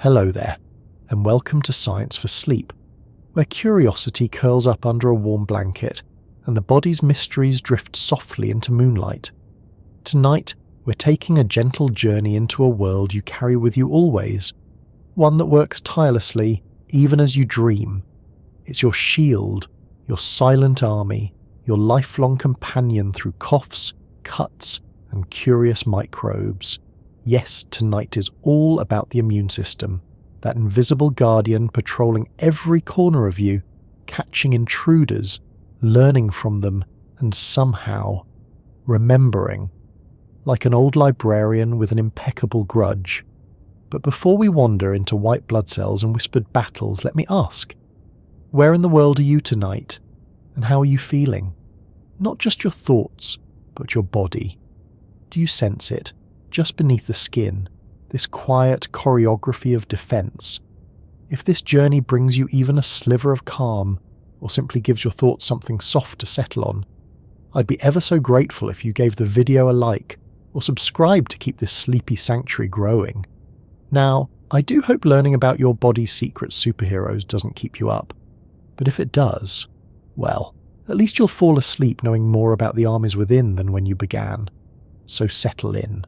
Hello there, and welcome to Science for Sleep, where curiosity curls up under a warm blanket and the body's mysteries drift softly into moonlight. Tonight, we're taking a gentle journey into a world you carry with you always, one that works tirelessly even as you dream. It's your shield, your silent army, your lifelong companion through coughs, cuts, and curious microbes. Yes, tonight is all about the immune system, that invisible guardian patrolling every corner of you, catching intruders, learning from them, and somehow remembering, like an old librarian with an impeccable grudge. But before we wander into white blood cells and whispered battles, let me ask, where in the world are you tonight, and how are you feeling? Not just your thoughts, but your body. Do you sense it, just beneath the skin, this quiet choreography of defense? If this journey brings you even a sliver of calm, or simply gives your thoughts something soft to settle on, I'd be ever so grateful if you gave the video a like, or subscribe to keep this sleepy sanctuary growing. Now, I do hope learning about your body's secret superheroes doesn't keep you up, but if it does, well, at least you'll fall asleep knowing more about the armies within than when you began. So settle in.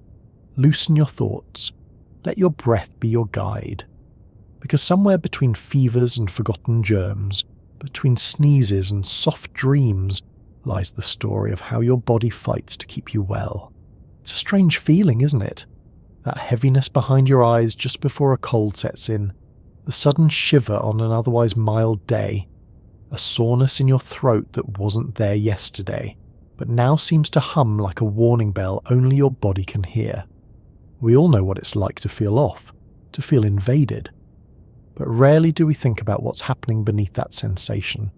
Loosen your thoughts. Let your breath be your guide. Because somewhere between fevers and forgotten germs, between sneezes and soft dreams, lies the story of how your body fights to keep you well. It's a strange feeling, isn't it? That heaviness behind your eyes just before a cold sets in, the sudden shiver on an otherwise mild day, a soreness in your throat that wasn't there yesterday, but now seems to hum like a warning bell only your body can hear. We all know what it's like to feel off, to feel invaded. But rarely do we think about what's happening beneath that sensation,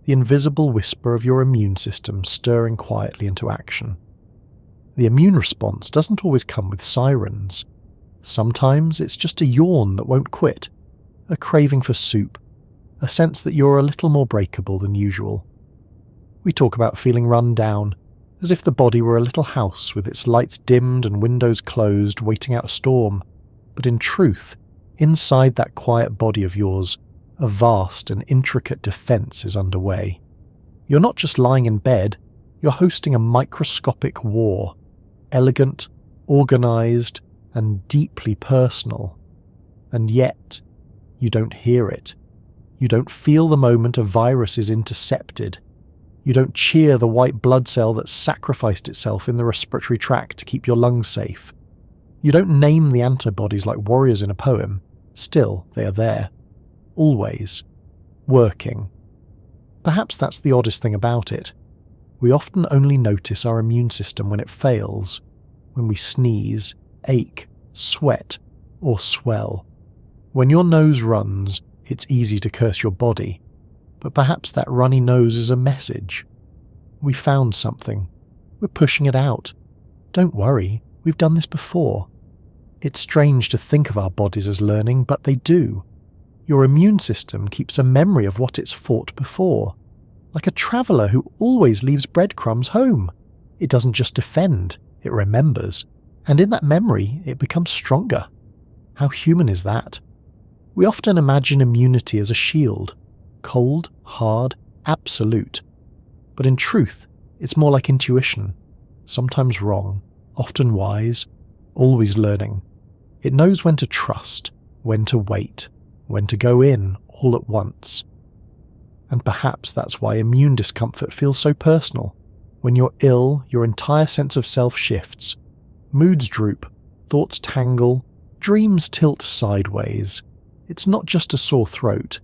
the invisible whisper of your immune system stirring quietly into action. The immune response doesn't always come with sirens. Sometimes it's just a yawn that won't quit, a craving for soup, a sense that you're a little more breakable than usual. We talk about feeling run down, as if the body were a little house with its lights dimmed and windows closed, waiting out a storm. But in truth, inside that quiet body of yours, a vast and intricate defense is underway. You're not just lying in bed, you're hosting a microscopic war, elegant, organized, and deeply personal. And yet, you don't hear it. You don't feel the moment a virus is intercepted. You don't cheer the white blood cell that sacrificed itself in the respiratory tract to keep your lungs safe. You don't name the antibodies like warriors in a poem. Still, they are there. Always. Working. Perhaps that's the oddest thing about it. We often only notice our immune system when it fails, when we sneeze, ache, sweat, or swell. When your nose runs, it's easy to curse your body. But perhaps that runny nose is a message. We found something. We're pushing it out. Don't worry, we've done this before. It's strange to think of our bodies as learning, but they do. Your immune system keeps a memory of what it's fought before. Like a traveller who always leaves breadcrumbs home. It doesn't just defend, it remembers. And in that memory, it becomes stronger. How human is that? We often imagine immunity as a shield. Cold, hard, absolute. But in truth, it's more like intuition. Sometimes wrong, often wise, always learning. It knows when to trust, when to wait, when to go in all at once. And perhaps that's why immune discomfort feels so personal. When you're ill, your entire sense of self shifts. Moods droop, thoughts tangle, dreams tilt sideways. It's not just a sore throat.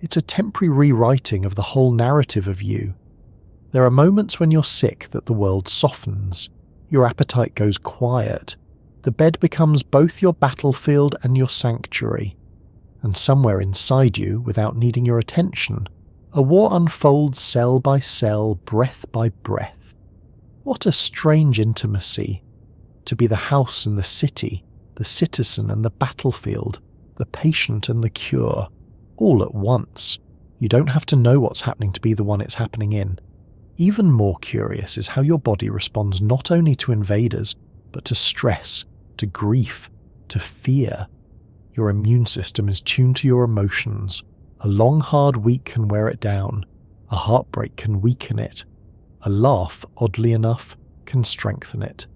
It's a temporary rewriting of the whole narrative of you. There are moments when you're sick that the world softens. Your appetite goes quiet. The bed becomes both your battlefield and your sanctuary. And somewhere inside you, without needing your attention, a war unfolds cell by cell, breath by breath. What a strange intimacy. To be the house and the city, the citizen and the battlefield, the patient and the cure. All at once. You don't have to know what's happening to be the one it's happening in. Even more curious is how your body responds not only to invaders, but to stress, to grief, to fear. Your immune system is tuned to your emotions. A long, hard week can wear it down. A heartbreak can weaken it. A laugh, oddly enough, can strengthen it.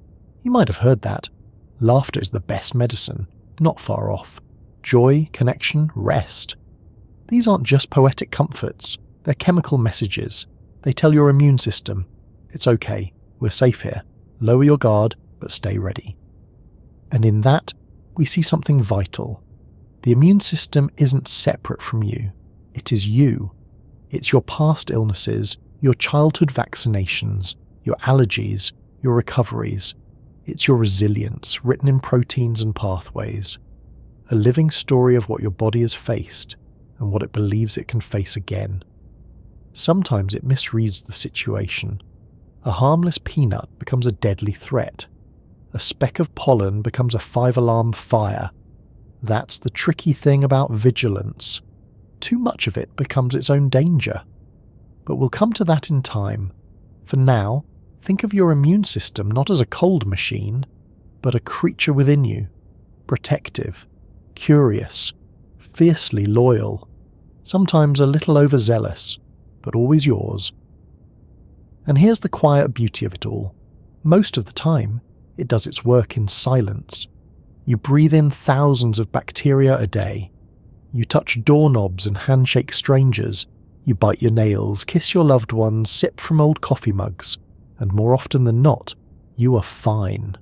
You might have heard that. Laughter is the best medicine. Not far off. Joy, connection, rest. These aren't just poetic comforts. They're chemical messages. They tell your immune system, it's okay, we're safe here. Lower your guard, but stay ready. And in that, we see something vital. The immune system isn't separate from you. It is you. It's your past illnesses, your childhood vaccinations, your allergies, your recoveries. It's your resilience written in proteins and pathways. A living story of what your body has faced and what it believes it can face again. Sometimes it misreads the situation. A harmless peanut becomes a deadly threat. A speck of pollen becomes a 5-alarm fire. That's the tricky thing about vigilance. Too much of it becomes its own danger. But we'll come to that in time. For now, think of your immune system not as a cold machine, but a creature within you. Protective, curious, fiercely loyal, sometimes a little overzealous, but always yours. And here's the quiet beauty of it all. Most of the time, it does its work in silence. You breathe in thousands of bacteria a day. You touch doorknobs and handshake strangers. You bite your nails, kiss your loved ones, sip from old coffee mugs. And more often than not, you are fine.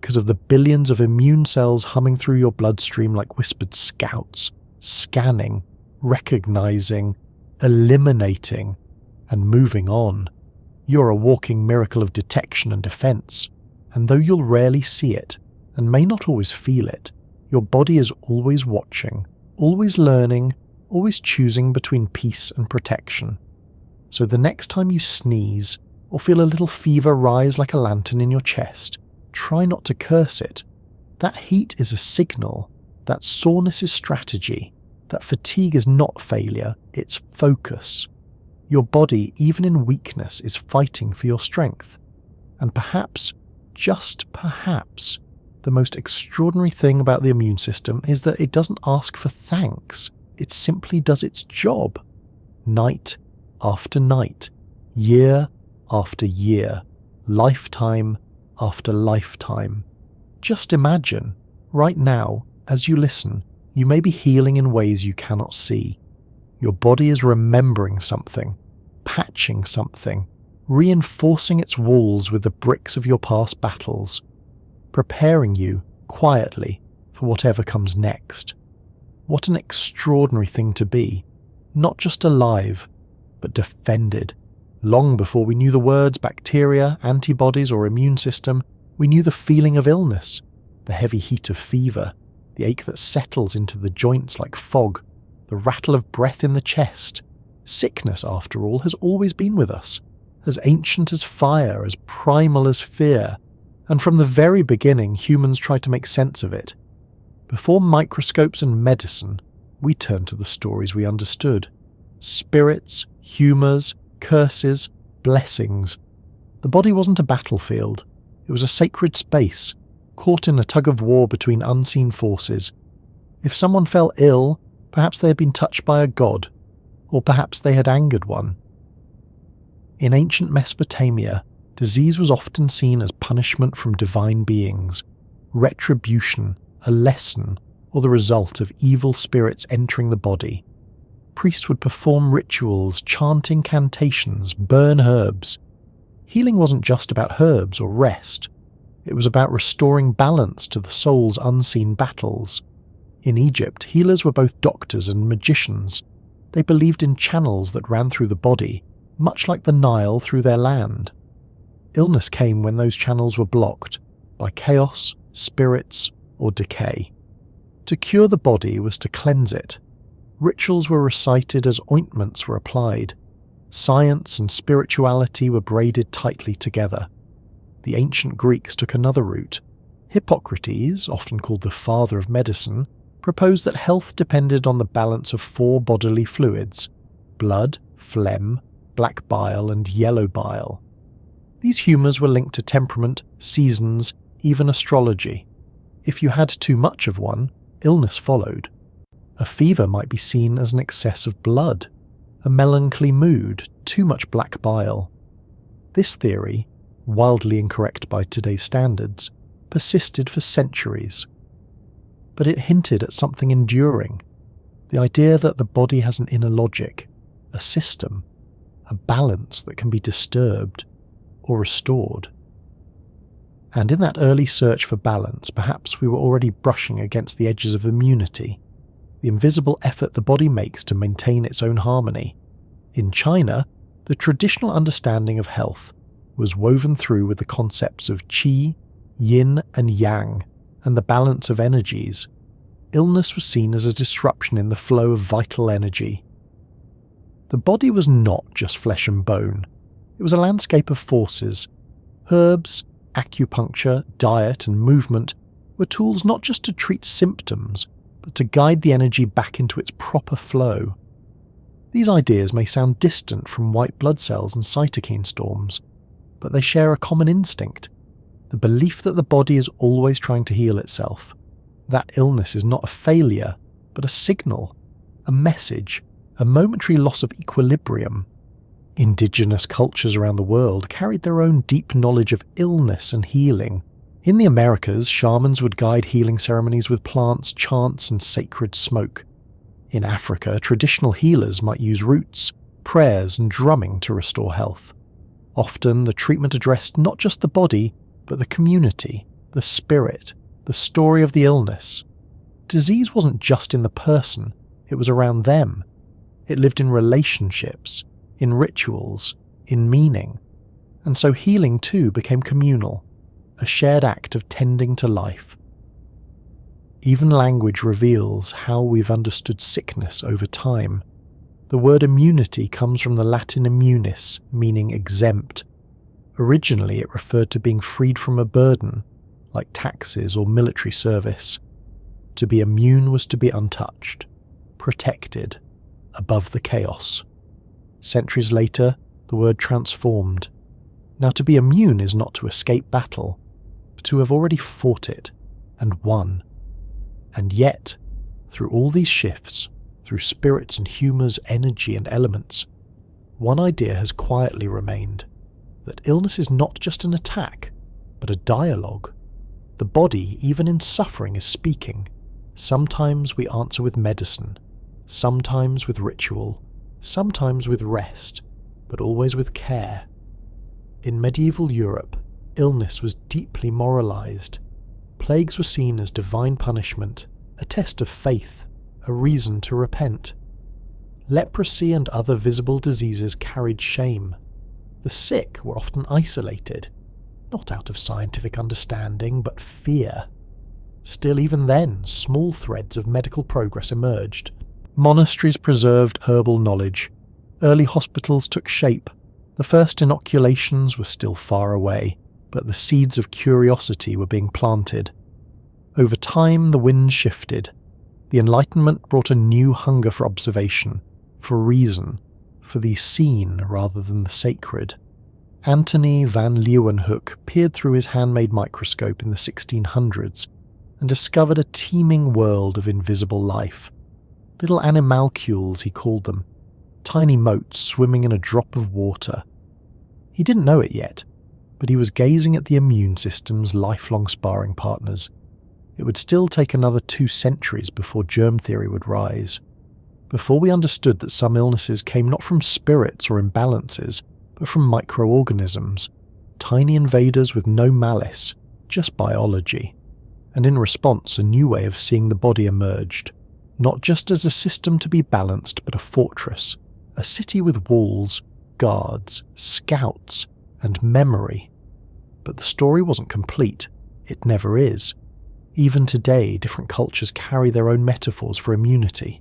Because of the billions of immune cells humming through your bloodstream like whispered scouts, scanning, recognizing, eliminating, and moving on. You're a walking miracle of detection and defense, and though you'll rarely see it, and may not always feel it, your body is always watching, always learning, always choosing between peace and protection. So the next time you sneeze, or feel a little fever rise like a lantern in your chest, try not to curse it. That heat is a signal, that soreness is strategy, that fatigue is not failure, it's focus. Your body, even in weakness, is fighting for your strength. And perhaps, just perhaps, the most extraordinary thing about the immune system is that it doesn't ask for thanks. It simply does its job. Night after night, year after year, lifetime after lifetime. Just imagine, right now, as you listen, you may be healing in ways you cannot see. Your body is remembering something, patching something, reinforcing its walls with the bricks of your past battles, preparing you, quietly, for whatever comes next. What an extraordinary thing to be, not just alive, but defended. Long before we knew the words bacteria, antibodies, or immune system, we knew the feeling of illness, the heavy heat of fever, the ache that settles into the joints like fog, the rattle of breath in the chest. Sickness, after all, has always been with us, as ancient as fire, as primal as fear, and from the very beginning humans tried to make sense of it. Before microscopes and medicine, we turned to the stories we understood. Spirits, humours, curses, blessings. The body wasn't a battlefield. It was a sacred space, caught in a tug-of-war between unseen forces. If someone fell ill, perhaps they had been touched by a god, or perhaps they had angered one. In ancient Mesopotamia, disease was often seen as punishment from divine beings, retribution, a lesson, or the result of evil spirits entering the body. Priests would perform rituals, chant incantations, burn herbs. Healing wasn't just about herbs or rest. It was about restoring balance to the soul's unseen battles. In Egypt, healers were both doctors and magicians. They believed in channels that ran through the body, much like the Nile through their land. Illness came when those channels were blocked, by chaos, spirits, or decay. To cure the body was to cleanse it. Rituals were recited as ointments were applied. Science and spirituality were braided tightly together. The ancient Greeks took another route. Hippocrates, often called the father of medicine, proposed that health depended on the balance of 4 bodily fluids: blood, phlegm, black bile, and yellow bile. These humours were linked to temperament, seasons, even astrology. If you had too much of one, illness followed. A fever might be seen as an excess of blood, a melancholy mood, too much black bile. This theory, wildly incorrect by today's standards, persisted for centuries. But it hinted at something enduring, the idea that the body has an inner logic, a system, a balance that can be disturbed or restored. And in that early search for balance, perhaps we were already brushing against the edges of immunity, the invisible effort the body makes to maintain its own harmony. In China, the traditional understanding of health was woven through with the concepts of qi, yin and yang, and the balance of energies. Illness was seen as a disruption in the flow of vital energy. The body was not just flesh and bone. It was a landscape of forces. Herbs, acupuncture, diet and movement were tools not just to treat symptoms, but to guide the energy back into its proper flow. These ideas may sound distant from white blood cells and cytokine storms, but they share a common instinct, the belief that the body is always trying to heal itself, that illness is not a failure, but a signal, a message, a momentary loss of equilibrium. Indigenous cultures around the world carried their own deep knowledge of illness and healing. In the Americas, shamans would guide healing ceremonies with plants, chants, and sacred smoke. In Africa, traditional healers might use roots, prayers, and drumming to restore health. Often, the treatment addressed not just the body, but the community, the spirit, the story of the illness. Disease wasn't just in the person, it was around them. It lived in relationships, in rituals, in meaning. And so healing too became communal, a shared act of tending to life. Even language reveals how we've understood sickness over time. The word immunity comes from the Latin immunis, meaning exempt. Originally it referred to being freed from a burden, like taxes or military service. To be immune was to be untouched, protected, above the chaos. Centuries later, the word transformed. Now to be immune is not to escape battle, but to have already fought it and won. And yet, through all these shifts, through spirits and humours, energy and elements, one idea has quietly remained, that illness is not just an attack, but a dialogue. The body, even in suffering, is speaking. Sometimes we answer with medicine, sometimes with ritual, sometimes with rest, but always with care. In medieval Europe, illness was deeply moralized. Plagues were seen as divine punishment, a test of faith, a reason to repent. Leprosy and other visible diseases carried shame. The sick were often isolated, not out of scientific understanding, but fear. Still, even then, small threads of medical progress emerged. Monasteries preserved herbal knowledge. Early hospitals took shape. The first inoculations were still far away, but the seeds of curiosity were being planted. Over time, the wind shifted. The Enlightenment brought a new hunger for observation, for reason, for the seen rather than the sacred. Antony van Leeuwenhoek peered through his handmade microscope in the 1600s and discovered a teeming world of invisible life. Little animalcules, he called them, tiny motes swimming in a drop of water. He didn't know it yet, but he was gazing at the immune system's lifelong sparring partners. It would still take another 2 centuries before germ theory would rise, before we understood that some illnesses came not from spirits or imbalances, but from microorganisms, tiny invaders with no malice, just biology. And in response, a new way of seeing the body emerged, not just as a system to be balanced, but a fortress, a city with walls, guards, scouts, and memory. But the story wasn't complete. It never is. Even today, different cultures carry their own metaphors for immunity.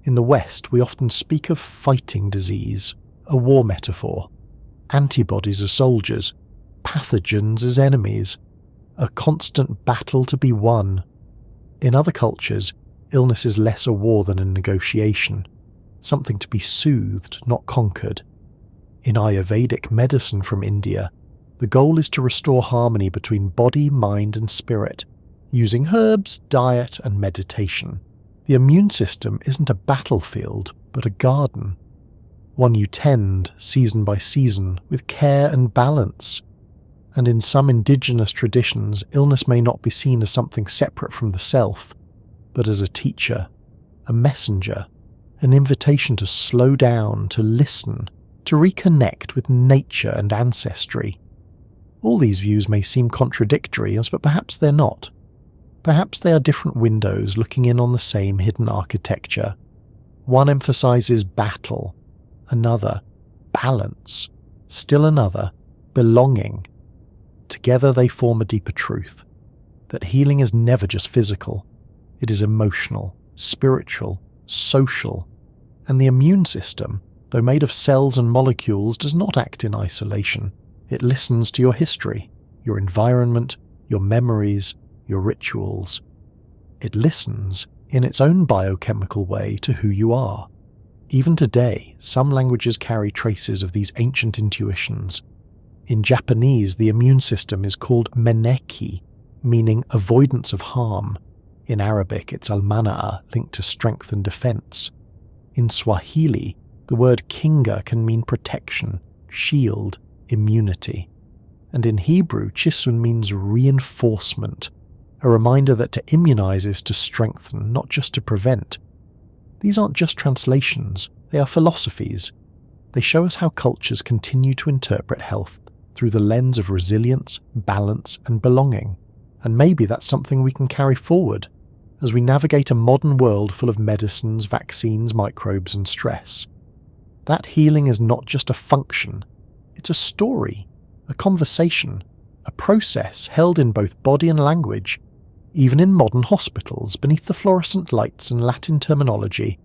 In the West, we often speak of fighting disease, a war metaphor, antibodies as soldiers, pathogens as enemies, a constant battle to be won. In other cultures, illness is less a war than a negotiation, something to be soothed, not conquered. In Ayurvedic medicine from India, the goal is to restore harmony between body, mind and spirit, Using herbs, diet, and meditation, the immune system isn't a battlefield, but a garden. One you tend, season by season, with care and balance. And in some indigenous traditions, illness may not be seen as something separate from the self, but as a teacher, a messenger, an invitation to slow down, to listen, to reconnect with nature and ancestry. All these views may seem contradictory, but perhaps they're not. Perhaps they are different windows looking in on the same hidden architecture. One emphasizes battle, another, balance, still another, belonging. Together they form a deeper truth, that healing is never just physical, it is emotional, spiritual, social, and the immune system, though made of cells and molecules, does not act in isolation. It listens to your history, your environment, your memories, your rituals. It listens, in its own biochemical way, to who you are. Even today, some languages carry traces of these ancient intuitions. In Japanese, the immune system is called meneki, meaning avoidance of harm. In Arabic, it's al-mana'a, linked to strength and defense. In Swahili, the word kinga can mean protection, shield, immunity. And in Hebrew, chisun means reinforcement, a reminder that to immunize is to strengthen, not just to prevent. These aren't just translations, they are philosophies. They show us how cultures continue to interpret health through the lens of resilience, balance, and belonging. And maybe that's something we can carry forward as we navigate a modern world full of medicines, vaccines, microbes, and stress. That healing is not just a function, it's a story, a conversation, a process held in both body and language. Even in modern hospitals, beneath the fluorescent lights and Latin terminology,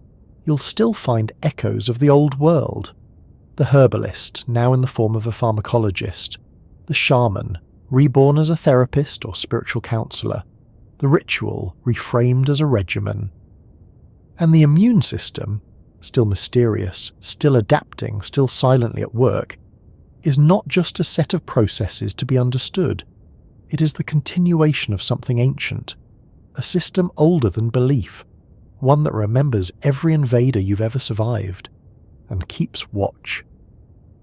you'll still find echoes of the old world. The herbalist, now in the form of a pharmacologist, the shaman, reborn as a therapist or spiritual counsellor, the ritual, reframed as a regimen. And the immune system, still mysterious, still adapting, still silently at work, is not just a set of processes to be understood. It is the continuation of something ancient, a system older than belief, one that remembers every invader you've ever survived, and keeps watch.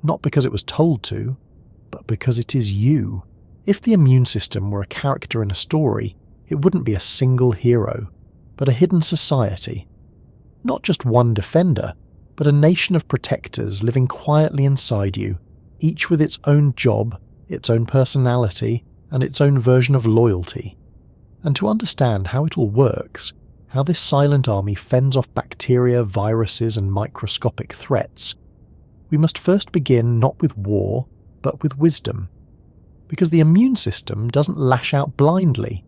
Not because it was told to, but because it is you. If the immune system were a character in a story, it wouldn't be a single hero, but a hidden society. Not just one defender, but a nation of protectors living quietly inside you, each with its own job, its own personality, and its own version of loyalty. And to understand how it all works, how this silent army fends off bacteria, viruses, and microscopic threats, we must first begin not with war, but with wisdom. Because the immune system doesn't lash out blindly.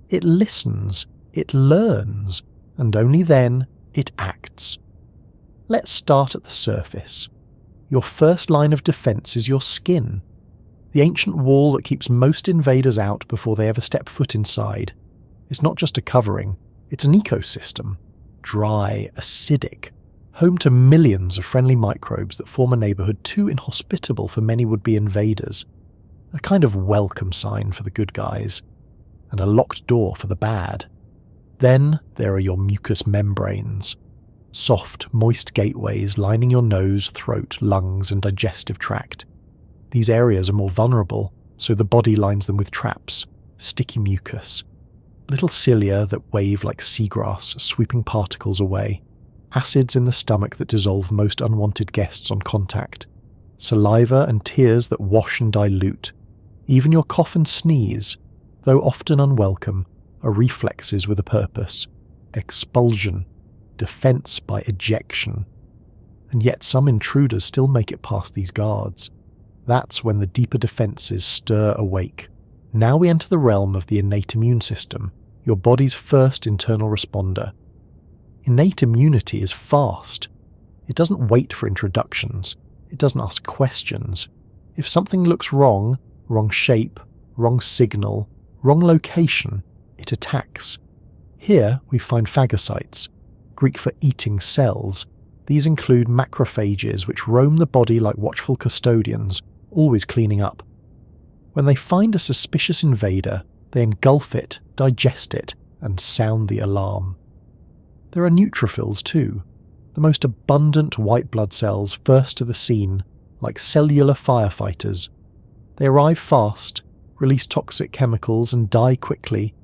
It listens, it learns, and only then it acts. Let's start at the surface. Your first line of defense is your skin, the ancient wall that keeps most invaders out before they ever step foot inside. It's not just a covering, it's an ecosystem. Dry, acidic, home to millions of friendly microbes that form a neighbourhood too inhospitable for many would-be invaders. A kind of welcome sign for the good guys, and a locked door for the bad. Then there are your mucous membranes. Soft, moist gateways lining your nose, throat, lungs, and digestive tract. These areas are more vulnerable, so the body lines them with traps, sticky mucus, little cilia that wave like seagrass, sweeping particles away, acids in the stomach that dissolve most unwanted guests on contact, saliva and tears that wash and dilute. Even your cough and sneeze, though often unwelcome, are reflexes with a purpose, expulsion, defense by ejection. And yet some intruders still make it past these guards. That's when the deeper defenses stir awake. Now we enter the realm of the innate immune system, your body's first internal responder. Innate immunity is fast. It doesn't wait for introductions. It doesn't ask questions. If something looks wrong shape, wrong signal, wrong location, it attacks. Here we find phagocytes, Greek for eating cells. These include macrophages which roam the body like watchful custodians, always cleaning up. When they find a suspicious invader, They engulf it, digest it, and sound the alarm. There are neutrophils too, the most abundant white blood cells first to the scene, like cellular firefighters. They arrive fast, release toxic chemicals and die quickly,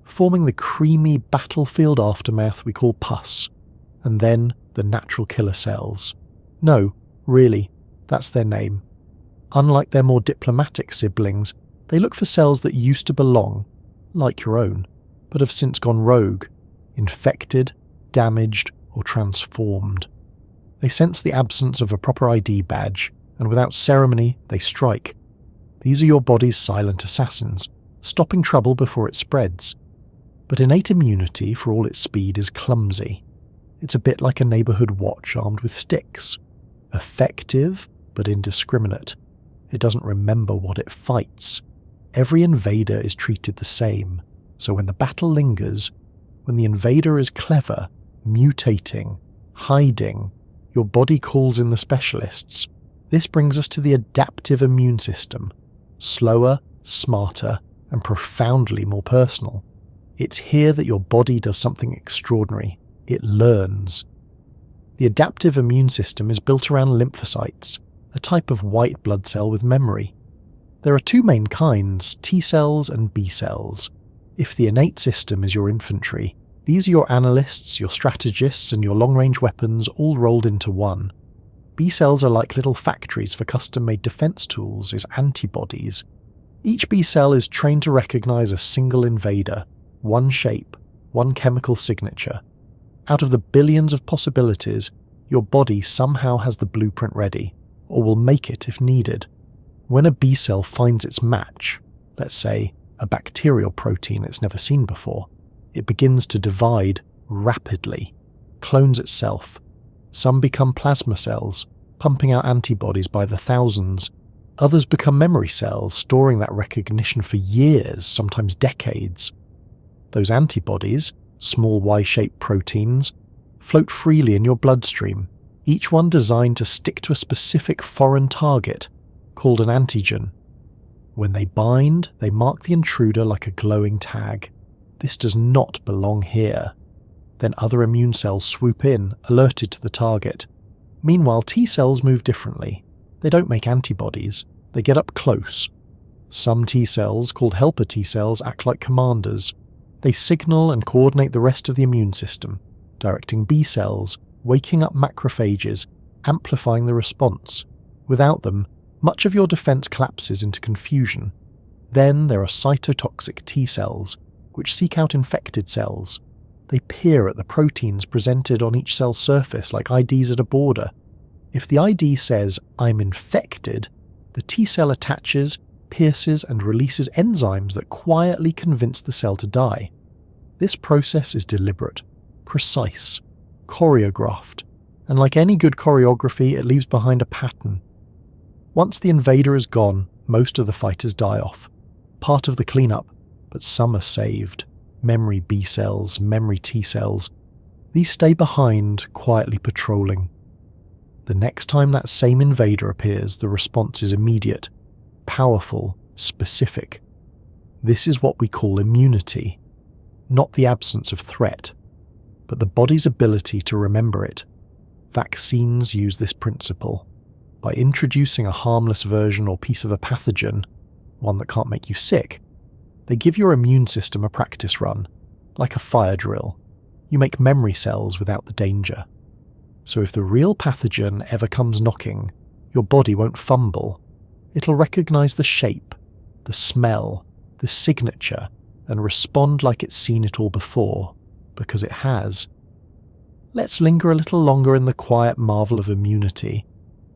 forming the creamy battlefield aftermath we call pus, and then the natural killer cells. No, really, that's their name. Unlike their more diplomatic siblings, they look for cells that used to belong, like your own, but have since gone rogue, infected, damaged, or transformed. They sense the absence of a proper ID badge, and without ceremony, they strike. These are your body's silent assassins, stopping trouble before it spreads. But innate immunity, for all its speed, is clumsy. It's a bit like a neighbourhood watch armed with sticks. Effective, but indiscriminate. It doesn't remember what it fights. Every invader is treated the same, so when the battle lingers, when the invader is clever, mutating, hiding, your body calls in the specialists. This brings us to the adaptive immune system. Slower, smarter, and profoundly more personal. It's here that your body does something extraordinary. It learns. The adaptive immune system is built around lymphocytes, a type of white blood cell with memory. There are two main kinds, T cells and B cells. If the innate system is your infantry, these are your analysts, your strategists, and your long-range weapons all rolled into one. B cells are like little factories for custom-made defense tools as antibodies. Each B cell is trained to recognize a single invader, one shape, one chemical signature. Out of the billions of possibilities, your body somehow has the blueprint ready, or will make it if needed. When a B cell finds its match, let's say a bacterial protein it's never seen before, it begins to divide rapidly, clones itself. Some become plasma cells, pumping out antibodies by the thousands. Others become memory cells, storing that recognition for years, sometimes decades. Those antibodies, small Y-shaped proteins, float freely in your bloodstream, each one designed to stick to a specific foreign target, called an antigen. When they bind, they mark the intruder like a glowing tag. This does not belong here. Then other immune cells swoop in, alerted to the target. Meanwhile, T cells move differently. They don't make antibodies. They get up close. Some T cells, called helper T cells, act like commanders. They signal and coordinate the rest of the immune system, directing B cells, waking up macrophages, amplifying the response. Without them, much of your defense collapses into confusion. Then there are cytotoxic T cells, which seek out infected cells. They peer at the proteins presented on each cell's surface like IDs at a border. If the ID says, "I'm infected," the T cell attaches, pierces, and releases enzymes that quietly convince the cell to die. This process is deliberate, precise, choreographed, and like any good choreography, it leaves behind a pattern. Once the invader is gone, most of the fighters die off. Part of the cleanup, but some are saved. Memory B cells, memory T cells. These stay behind, quietly patrolling. The next time that same invader appears, the response is immediate, powerful, specific. This is what we call immunity. Not the absence of threat, but the body's ability to remember it. Vaccines use this principle. By introducing a harmless version or piece of a pathogen, one that can't make you sick, they give your immune system a practice run, like a fire drill. You make memory cells without the danger. So if the real pathogen ever comes knocking, your body won't fumble. It'll recognize the shape, the smell, the signature, and respond like it's seen it all before, because it has. Let's linger a little longer in the quiet marvel of immunity.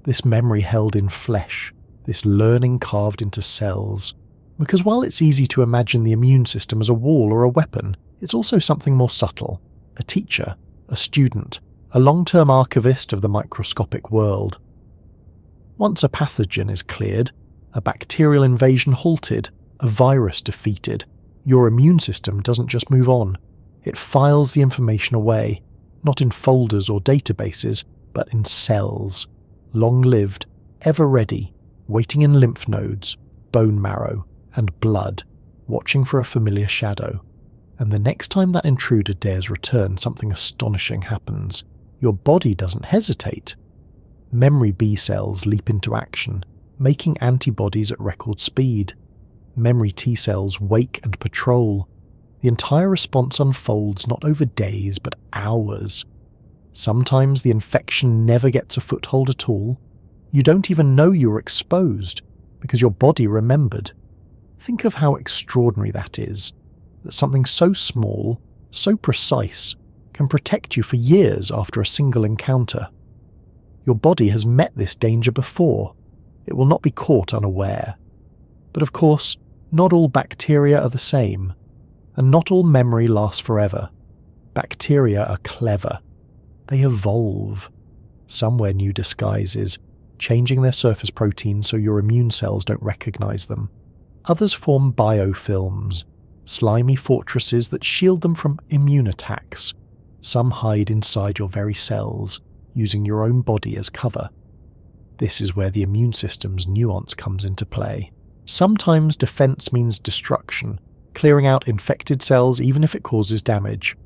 This memory held in flesh, this learning carved into cells. Because while it's easy to imagine the immune system as a wall or a weapon, it's also something more subtle. A teacher, a student, a long-term archivist of the microscopic world. Once a pathogen is cleared, a bacterial invasion halted, a virus defeated, your immune system doesn't just move on. It files the information away, not in folders or databases, but in cells. Long-lived, ever ready, waiting in lymph nodes, bone marrow, and blood. watching for a familiar shadow. And the next time that intruder dares return, something astonishing happens. Your body doesn't hesitate. Memory B cells leap into action, making antibodies at record speed. Memory T cells wake and patrol. The entire response unfolds not over days, but hours. Sometimes the infection never gets a foothold at all. You don't even know you were exposed, because your body remembered. Think of how extraordinary that is, that something so small, so precise, can protect you for years after a single encounter. Your body has met this danger before. It will not be caught unaware. But of course, not all bacteria are the same, and not all memory lasts forever. Bacteria are clever. They evolve. Some wear new disguises, changing their surface proteins so your immune cells don't recognize them. Others form biofilms, slimy fortresses that shield them from immune attacks. Some hide inside your very cells, using your own body as cover. This is where the immune system's nuance comes into play. Sometimes defense means destruction, clearing out infected cells even if it causes damage.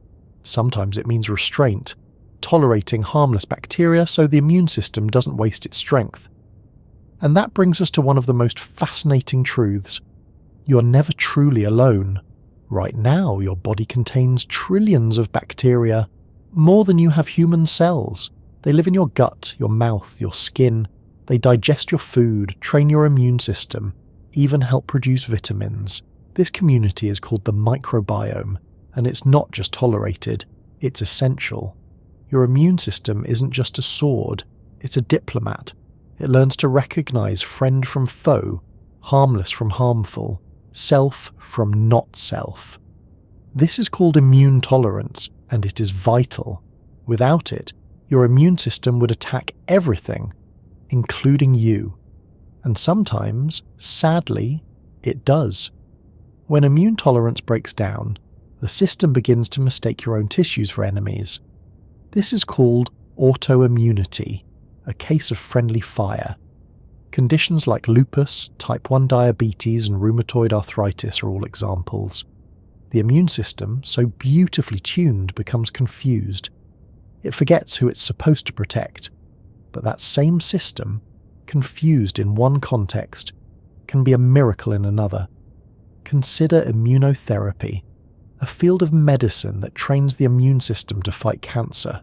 Sometimes it means restraint, tolerating harmless bacteria so the immune system doesn't waste its strength. And that brings us to one of the most fascinating truths. You're never truly alone. Right now, your body contains trillions of bacteria, more than you have human cells. They live in your gut, your mouth, your skin. They digest your food, train your immune system, even help produce vitamins. This community is called the microbiome, and it's not just tolerated, it's essential. Your immune system isn't just a sword, it's a diplomat. It learns to recognize friend from foe, harmless from harmful, self from not self. This is called immune tolerance, and it is vital. Without it, your immune system would attack everything, including you. And sometimes, sadly, it does. When immune tolerance breaks down, the system begins to mistake your own tissues for enemies. This is called autoimmunity, a case of friendly fire. Conditions like lupus, type 1 diabetes, and rheumatoid arthritis are all examples. The immune system, so beautifully tuned, becomes confused. It forgets who it's supposed to protect. But that same system, confused in one context, can be a miracle in another. Consider immunotherapy, a field of medicine that trains the immune system to fight cancer.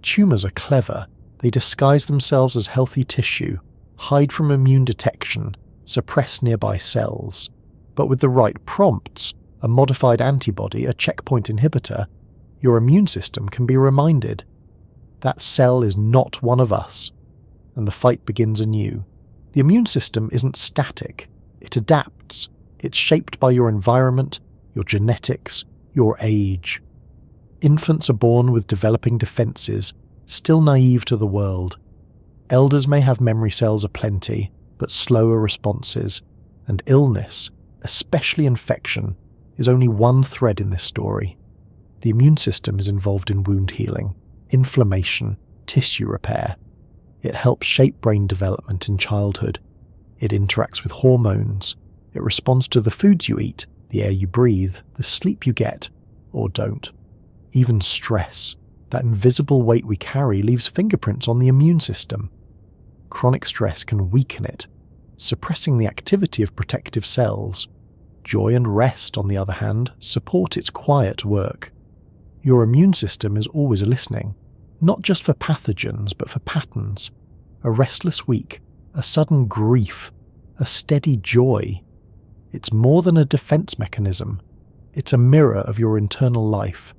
Tumours are clever. They disguise themselves as healthy tissue, hide from immune detection, suppress nearby cells. But with the right prompts, a modified antibody, a checkpoint inhibitor, your immune system can be reminded. That cell is not one of us, and the fight begins anew. The immune system isn't static. It adapts. It's shaped by your environment, your genetics, your age. Infants are born with developing defenses, still naive to the world. Elders may have memory cells aplenty, but slower responses, and illness, especially infection, is only one thread in this story. The immune system is involved in wound healing, inflammation, tissue repair. It helps shape brain development in childhood. It interacts with hormones. It responds to the foods you eat, the air you breathe, the sleep you get, or don't. Even stress, that invisible weight we carry, leaves fingerprints on the immune system. Chronic stress can weaken it, suppressing the activity of protective cells. Joy and rest, on the other hand, support its quiet work. Your immune system is always listening, not just for pathogens, but for patterns. A restless week, a sudden grief, a steady joy. It's more than a defense mechanism. It's a mirror of your internal life.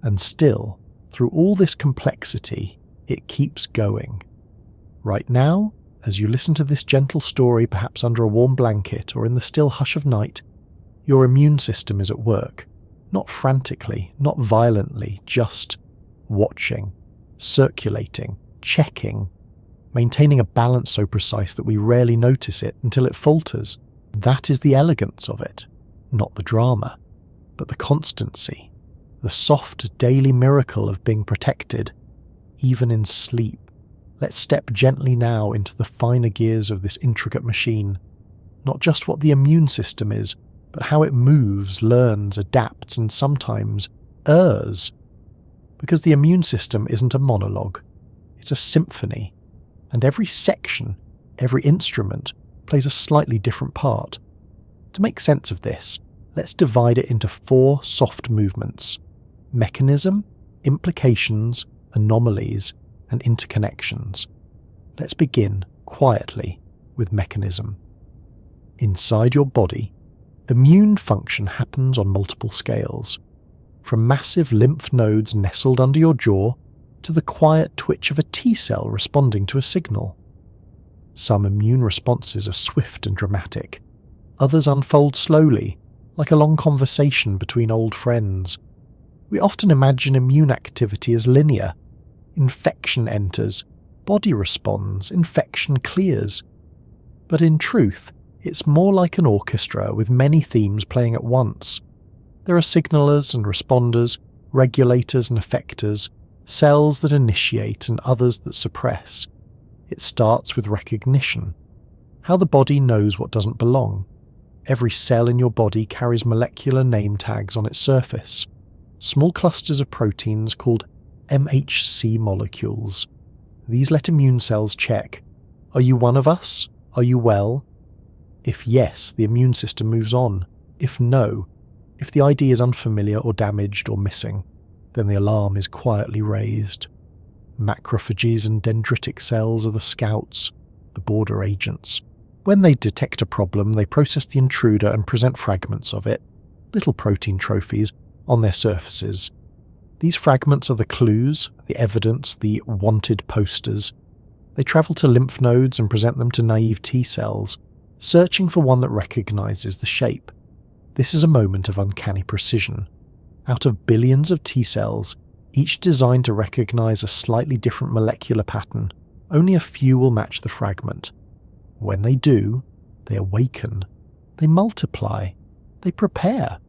And still, through all this complexity, it keeps going. Right now, as you listen to this gentle story, perhaps under a warm blanket or in the still hush of night, your immune system is at work. Not frantically, not violently, just watching, circulating, checking, maintaining a balance so precise that we rarely notice it until it falters. That is the elegance of it, not the drama, but the constancy, the soft daily miracle of being protected, even in sleep. Let's step gently now into the finer gears of this intricate machine, not just what the immune system is, but how it moves, learns, adapts, and sometimes errs. Because the immune system isn't a monologue, it's a symphony, and every section, every instrument, plays a slightly different part. To make sense of this, let's divide it into 4 soft movements: mechanism, implications, anomalies, and interconnections. Let's begin, quietly, with mechanism. Inside your body, immune function happens on multiple scales, from massive lymph nodes nestled under your jaw to the quiet twitch of a T-cell responding to a signal. Some immune responses are swift and dramatic. Others unfold slowly, like a long conversation between old friends. We often imagine immune activity as linear. Infection enters, body responds, infection clears. But in truth, it's more like an orchestra with many themes playing at once. There are signalers and responders, regulators and effectors, cells that initiate and others that suppress. It starts with recognition, how the body knows what doesn't belong. Every cell in your body carries molecular name tags on its surface, small clusters of proteins called MHC molecules. These let immune cells check, are you one of us? Are you well? If yes, the immune system moves on. If no, if the ID is unfamiliar or damaged or missing, then the alarm is quietly raised. Macrophages and dendritic cells are the scouts, the border agents. When they detect a problem, they process the intruder and present fragments of it, little protein trophies, on their surfaces. These fragments are the clues, the evidence, the wanted posters. They travel to lymph nodes and present them to naive T cells, searching for one that recognizes the shape. This is a moment of uncanny precision. Out of billions of T cells, each designed to recognize a slightly different molecular pattern, only a few will match the fragment. When they do, they awaken, they multiply, they prepare.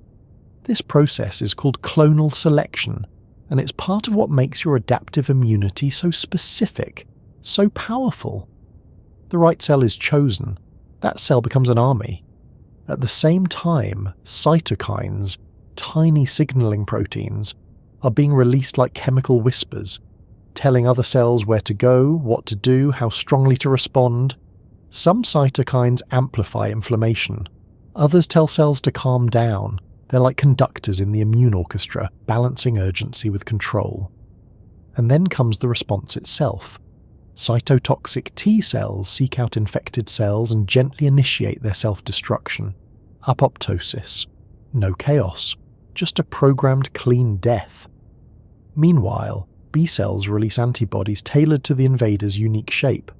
This process is called clonal selection, and it's part of what makes your adaptive immunity so specific, so powerful. The right cell is chosen. That cell becomes an army. At the same time, cytokines, tiny signaling proteins, are being released like chemical whispers, telling other cells where to go, what to do, how strongly to respond. Some cytokines amplify inflammation. Others tell cells to calm down. They're like conductors in the immune orchestra, balancing urgency with control. And then comes the response itself. Cytotoxic T cells seek out infected cells and gently initiate their self-destruction. Apoptosis. No chaos, just a programmed clean death. Meanwhile, B cells release antibodies tailored to the invader's unique shape.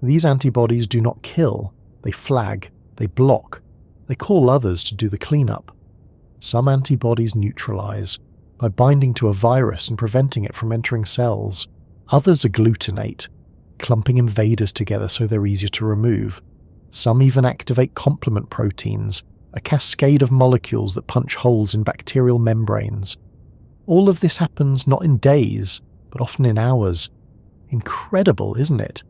These antibodies do not kill, they flag, they block, they call others to do the cleanup. Some antibodies neutralize, by binding to a virus and preventing it from entering cells. Others agglutinate, clumping invaders together so they're easier to remove. Some even activate complement proteins, a cascade of molecules that punch holes in bacterial membranes. All of this happens not in days, but often in hours. Incredible, isn't it?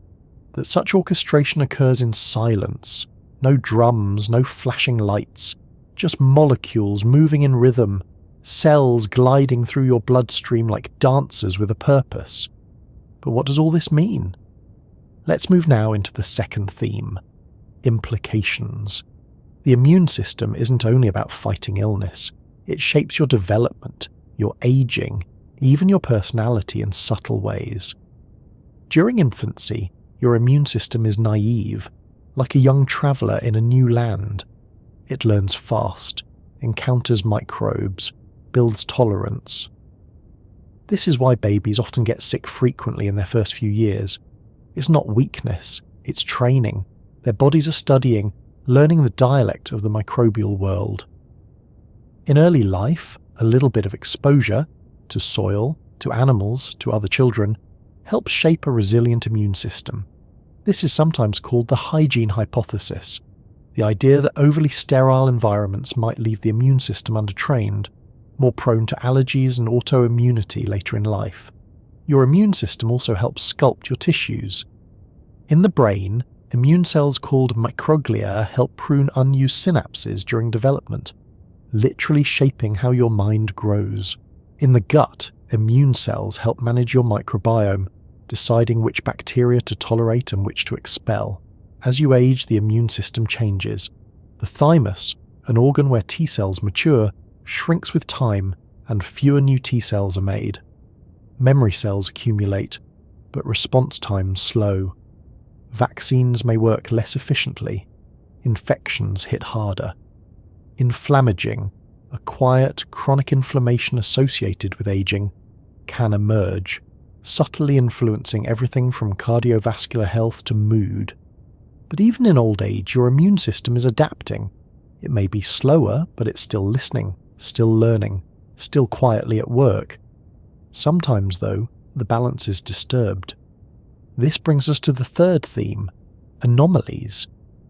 That such orchestration occurs in silence. No drums, no flashing lights. Just molecules moving in rhythm, cells gliding through your bloodstream like dancers with a purpose. But what does all this mean? Let's move now into the second theme, implications. The immune system isn't only about fighting illness, it shapes your development, your aging, even your personality in subtle ways. During infancy, your immune system is naive, like a young traveller in a new land. It learns fast, encounters microbes, builds tolerance. This is why babies often get sick frequently in their first few years. It's not weakness, it's training. Their bodies are studying, learning the dialect of the microbial world. In early life, a little bit of exposure to soil, to animals, to other children, helps shape a resilient immune system. This is sometimes called the hygiene hypothesis, the idea that overly sterile environments might leave the immune system undertrained, more prone to allergies and autoimmunity later in life. Your immune system also helps sculpt your tissues. In the brain, immune cells called microglia help prune unused synapses during development, literally shaping how your mind grows. In the gut, immune cells help manage your microbiome, deciding which bacteria to tolerate and which to expel. As you age, the immune system changes. The thymus, an organ where T cells mature, shrinks with time and fewer new T cells are made. Memory cells accumulate, but response times slow. Vaccines may work less efficiently. Infections hit harder. Inflammaging, a quiet, chronic inflammation associated with aging, can emerge, subtly influencing everything from cardiovascular health to mood. But even in old age, your immune system is adapting. It may be slower, but it's still listening, still learning, still quietly at work. Sometimes, though, the balance is disturbed. This brings us to the third theme, anomalies.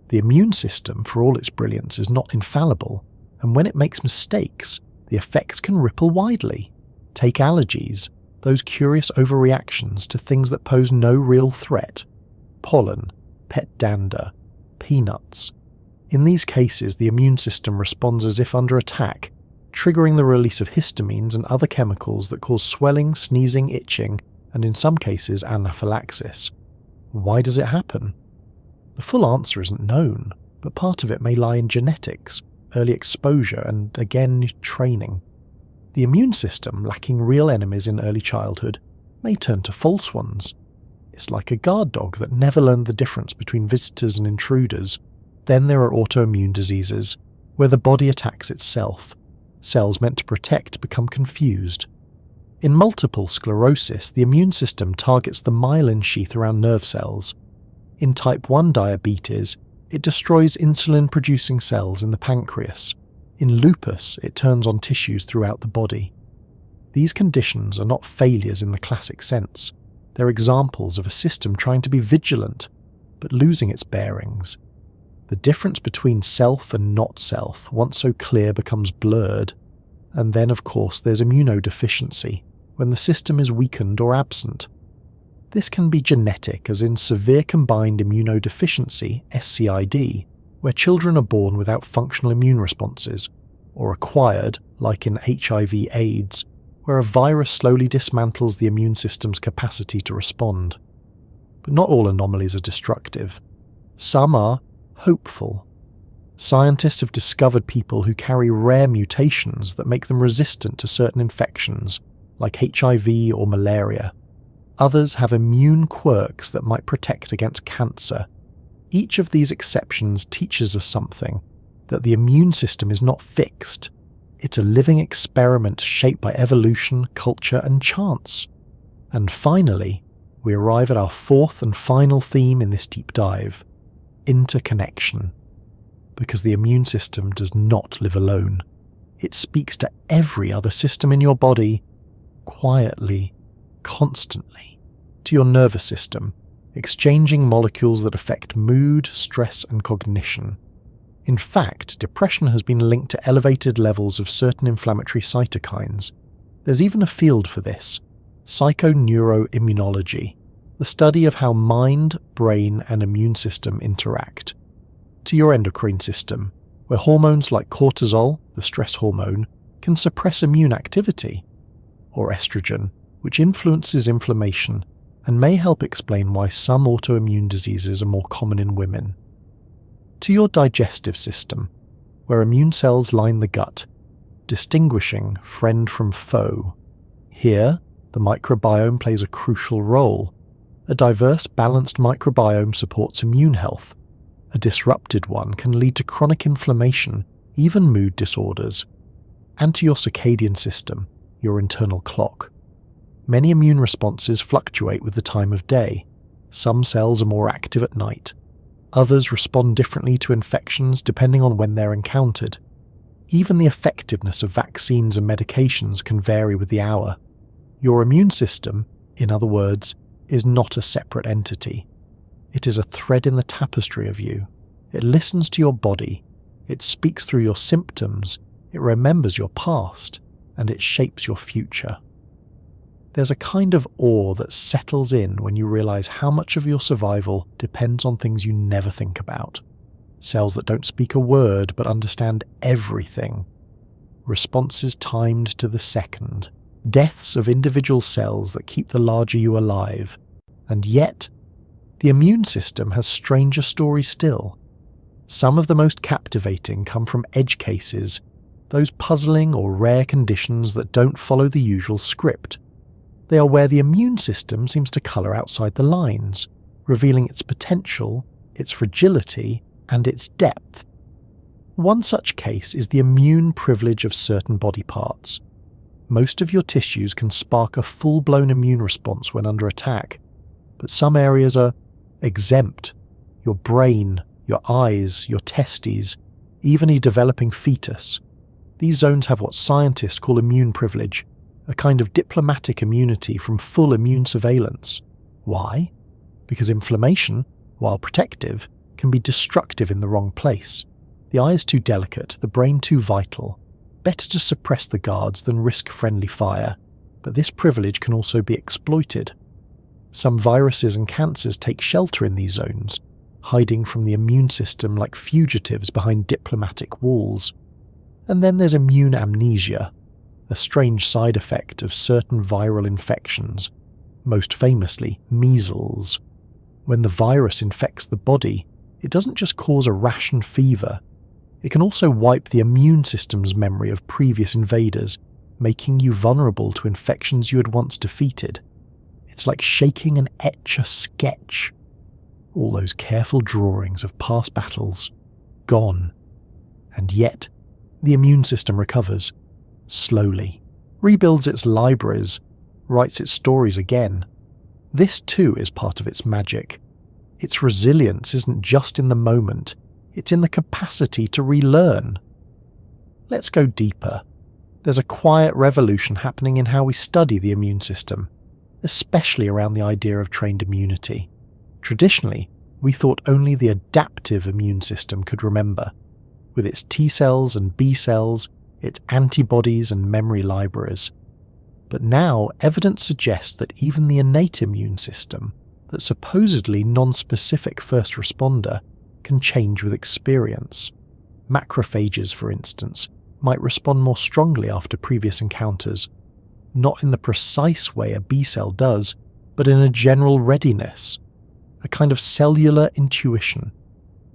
The immune system, for all its brilliance, is not infallible, and when it makes mistakes, the effects can ripple widely. Take allergies, those curious overreactions to things that pose no real threat. Pollen, pet dander, peanuts. In these cases, the immune system responds as if under attack, triggering the release of histamines and other chemicals that cause swelling, sneezing, itching, and in some cases anaphylaxis. Why does it happen? The full answer isn't known, but part of it may lie in genetics, early exposure, and again, training. The immune system, lacking real enemies in early childhood, may turn to false ones. It's like a guard dog that never learned the difference between visitors and intruders. Then there are autoimmune diseases, where the body attacks itself. Cells meant to protect become confused. In multiple sclerosis, the immune system targets the myelin sheath around nerve cells. In type 1 diabetes, it destroys insulin-producing cells in the pancreas. In lupus, it turns on tissues throughout the body. These conditions are not failures in the classic sense. They're examples of a system trying to be vigilant, but losing its bearings. The difference between self and not self, once so clear, becomes blurred. And then, of course, there's immunodeficiency, when the system is weakened or absent. This can be genetic, as in severe combined immunodeficiency, SCID, where children are born without functional immune responses, or acquired, like in HIV/AIDS, where a virus slowly dismantles the immune system's capacity to respond. But not all anomalies are destructive. Some are hopeful. Scientists have discovered people who carry rare mutations that make them resistant to certain infections, like HIV or malaria. Others have immune quirks that might protect against cancer. Each of these exceptions teaches us something, that the immune system is not fixed. It's a living experiment shaped by evolution, culture, and chance. And finally, we arrive at our fourth and final theme in this deep dive: interconnection. Because the immune system does not live alone. It speaks to every other system in your body, quietly, constantly, to your nervous system, exchanging molecules that affect mood, stress, and cognition. In fact, depression has been linked to elevated levels of certain inflammatory cytokines. There's even a field for this: psychoneuroimmunology, the study of how mind, brain, and immune system interact. To your endocrine system, where hormones like cortisol, the stress hormone, can suppress immune activity, or estrogen, which influences inflammation and may help explain why some autoimmune diseases are more common in women. To your digestive system, where immune cells line the gut, distinguishing friend from foe. Here, the microbiome plays a crucial role. A diverse, balanced microbiome supports immune health. A disrupted one can lead to chronic inflammation, even mood disorders. And to your circadian system, your internal clock. Many immune responses fluctuate with the time of day. Some cells are more active at night. Others respond differently to infections depending on when they're encountered. Even the effectiveness of vaccines and medications can vary with the hour. Your immune system, in other words, is not a separate entity. It is a thread in the tapestry of you. It listens to your body. It speaks through your symptoms. It remembers your past. And it shapes your future. There's a kind of awe that settles in when you realize how much of your survival depends on things you never think about. Cells that don't speak a word but understand everything. responses timed to the second, deaths of individual cells that keep the larger you alive. And yet, the immune system has stranger stories still. Some of the most captivating come from edge cases, those puzzling or rare conditions that don't follow the usual script. They are where the immune system seems to colour outside the lines, revealing its potential, its fragility, and its depth. One such case is the immune privilege of certain body parts. Most of your tissues can spark a full-blown immune response when under attack, but some areas are exempt. Your brain, your eyes, your testes, even a developing fetus. These zones have what scientists call immune privilege, a kind of diplomatic immunity from full immune surveillance. Why? Because inflammation, while protective, can be destructive in the wrong place. The eye is too delicate, the brain too vital. Better to suppress the guards than risk friendly fire, but this privilege can also be exploited. Some viruses and cancers take shelter in these zones, hiding from the immune system like fugitives behind diplomatic walls. And then there's immune amnesia, a strange side effect of certain viral infections, most famously measles. When the virus infects the body, it doesn't just cause a rash and fever. It can also wipe the immune system's memory of previous invaders, making you vulnerable to infections you had once defeated. It's like shaking an etch-a-sketch. All those careful drawings of past battles, gone. And yet, the immune system recovers, slowly, rebuilds its libraries, writes its stories again. This too is part of its magic. Its resilience isn't just in the moment, it's in the capacity to relearn. Let's go deeper. There's a quiet revolution happening in how we study the immune system, especially around the idea of trained immunity. Traditionally, we thought only the adaptive immune system could remember, with its T cells and B cells, its antibodies and memory libraries. But now evidence suggests that even the innate immune system, that supposedly non-specific first responder, can change with experience. Macrophages, for instance, might respond more strongly after previous encounters, not in the precise way a B cell does, but in a general readiness, a kind of cellular intuition.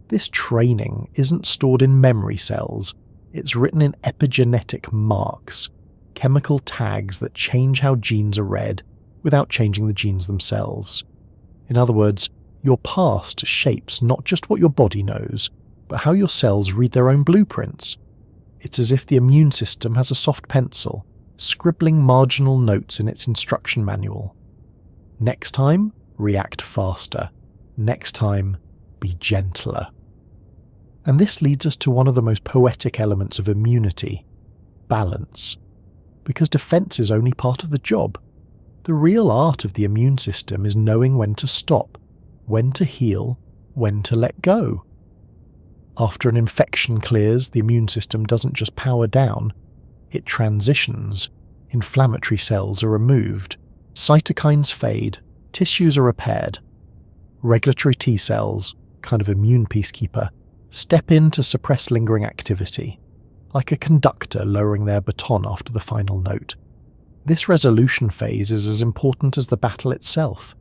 This training isn't stored in memory cells, it's written in epigenetic marks, chemical tags that change how genes are read without changing the genes themselves. In other words, your past shapes not just what your body knows, but how your cells read their own blueprints. It's as if the immune system has a soft pencil, scribbling marginal notes in its instruction manual. Next time, react faster. Next time, be gentler. And this leads us to one of the most poetic elements of immunity, balance. Because defense is only part of the job. The real art of the immune system is knowing when to stop, when to heal, when to let go. After an infection clears, the immune system doesn't just power down, it transitions. Inflammatory cells are removed, cytokines fade, tissues are repaired. Regulatory T cells, kind of immune peacekeeper, step in to suppress lingering activity, like a conductor lowering their baton after the final note. This resolution phase is as important as the battle itself.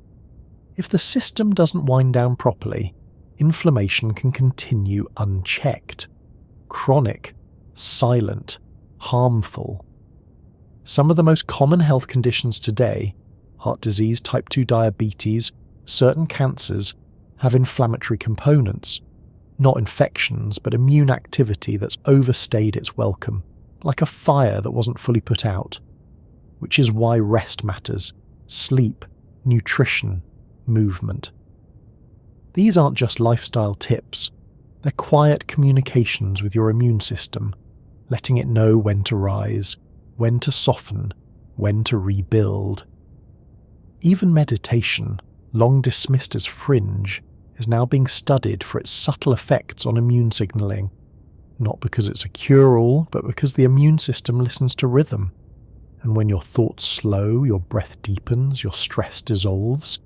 If the system doesn't wind down properly, inflammation can continue unchecked, chronic, silent, harmful. Some of the most common health conditions today, heart disease, type 2 diabetes, certain cancers, have inflammatory components, not infections, but immune activity that's overstayed its welcome, like a fire that wasn't fully put out. Which is why rest matters, sleep, nutrition, movement. These aren't just lifestyle tips, they're quiet communications with your immune system, letting it know when to rise, when to soften, when to rebuild. Even meditation, long dismissed as fringe, is now being studied for its subtle effects on immune signaling, not because it's a cure-all, but because the immune system listens to rhythm. And when your thoughts slow, your breath deepens, your stress dissolves,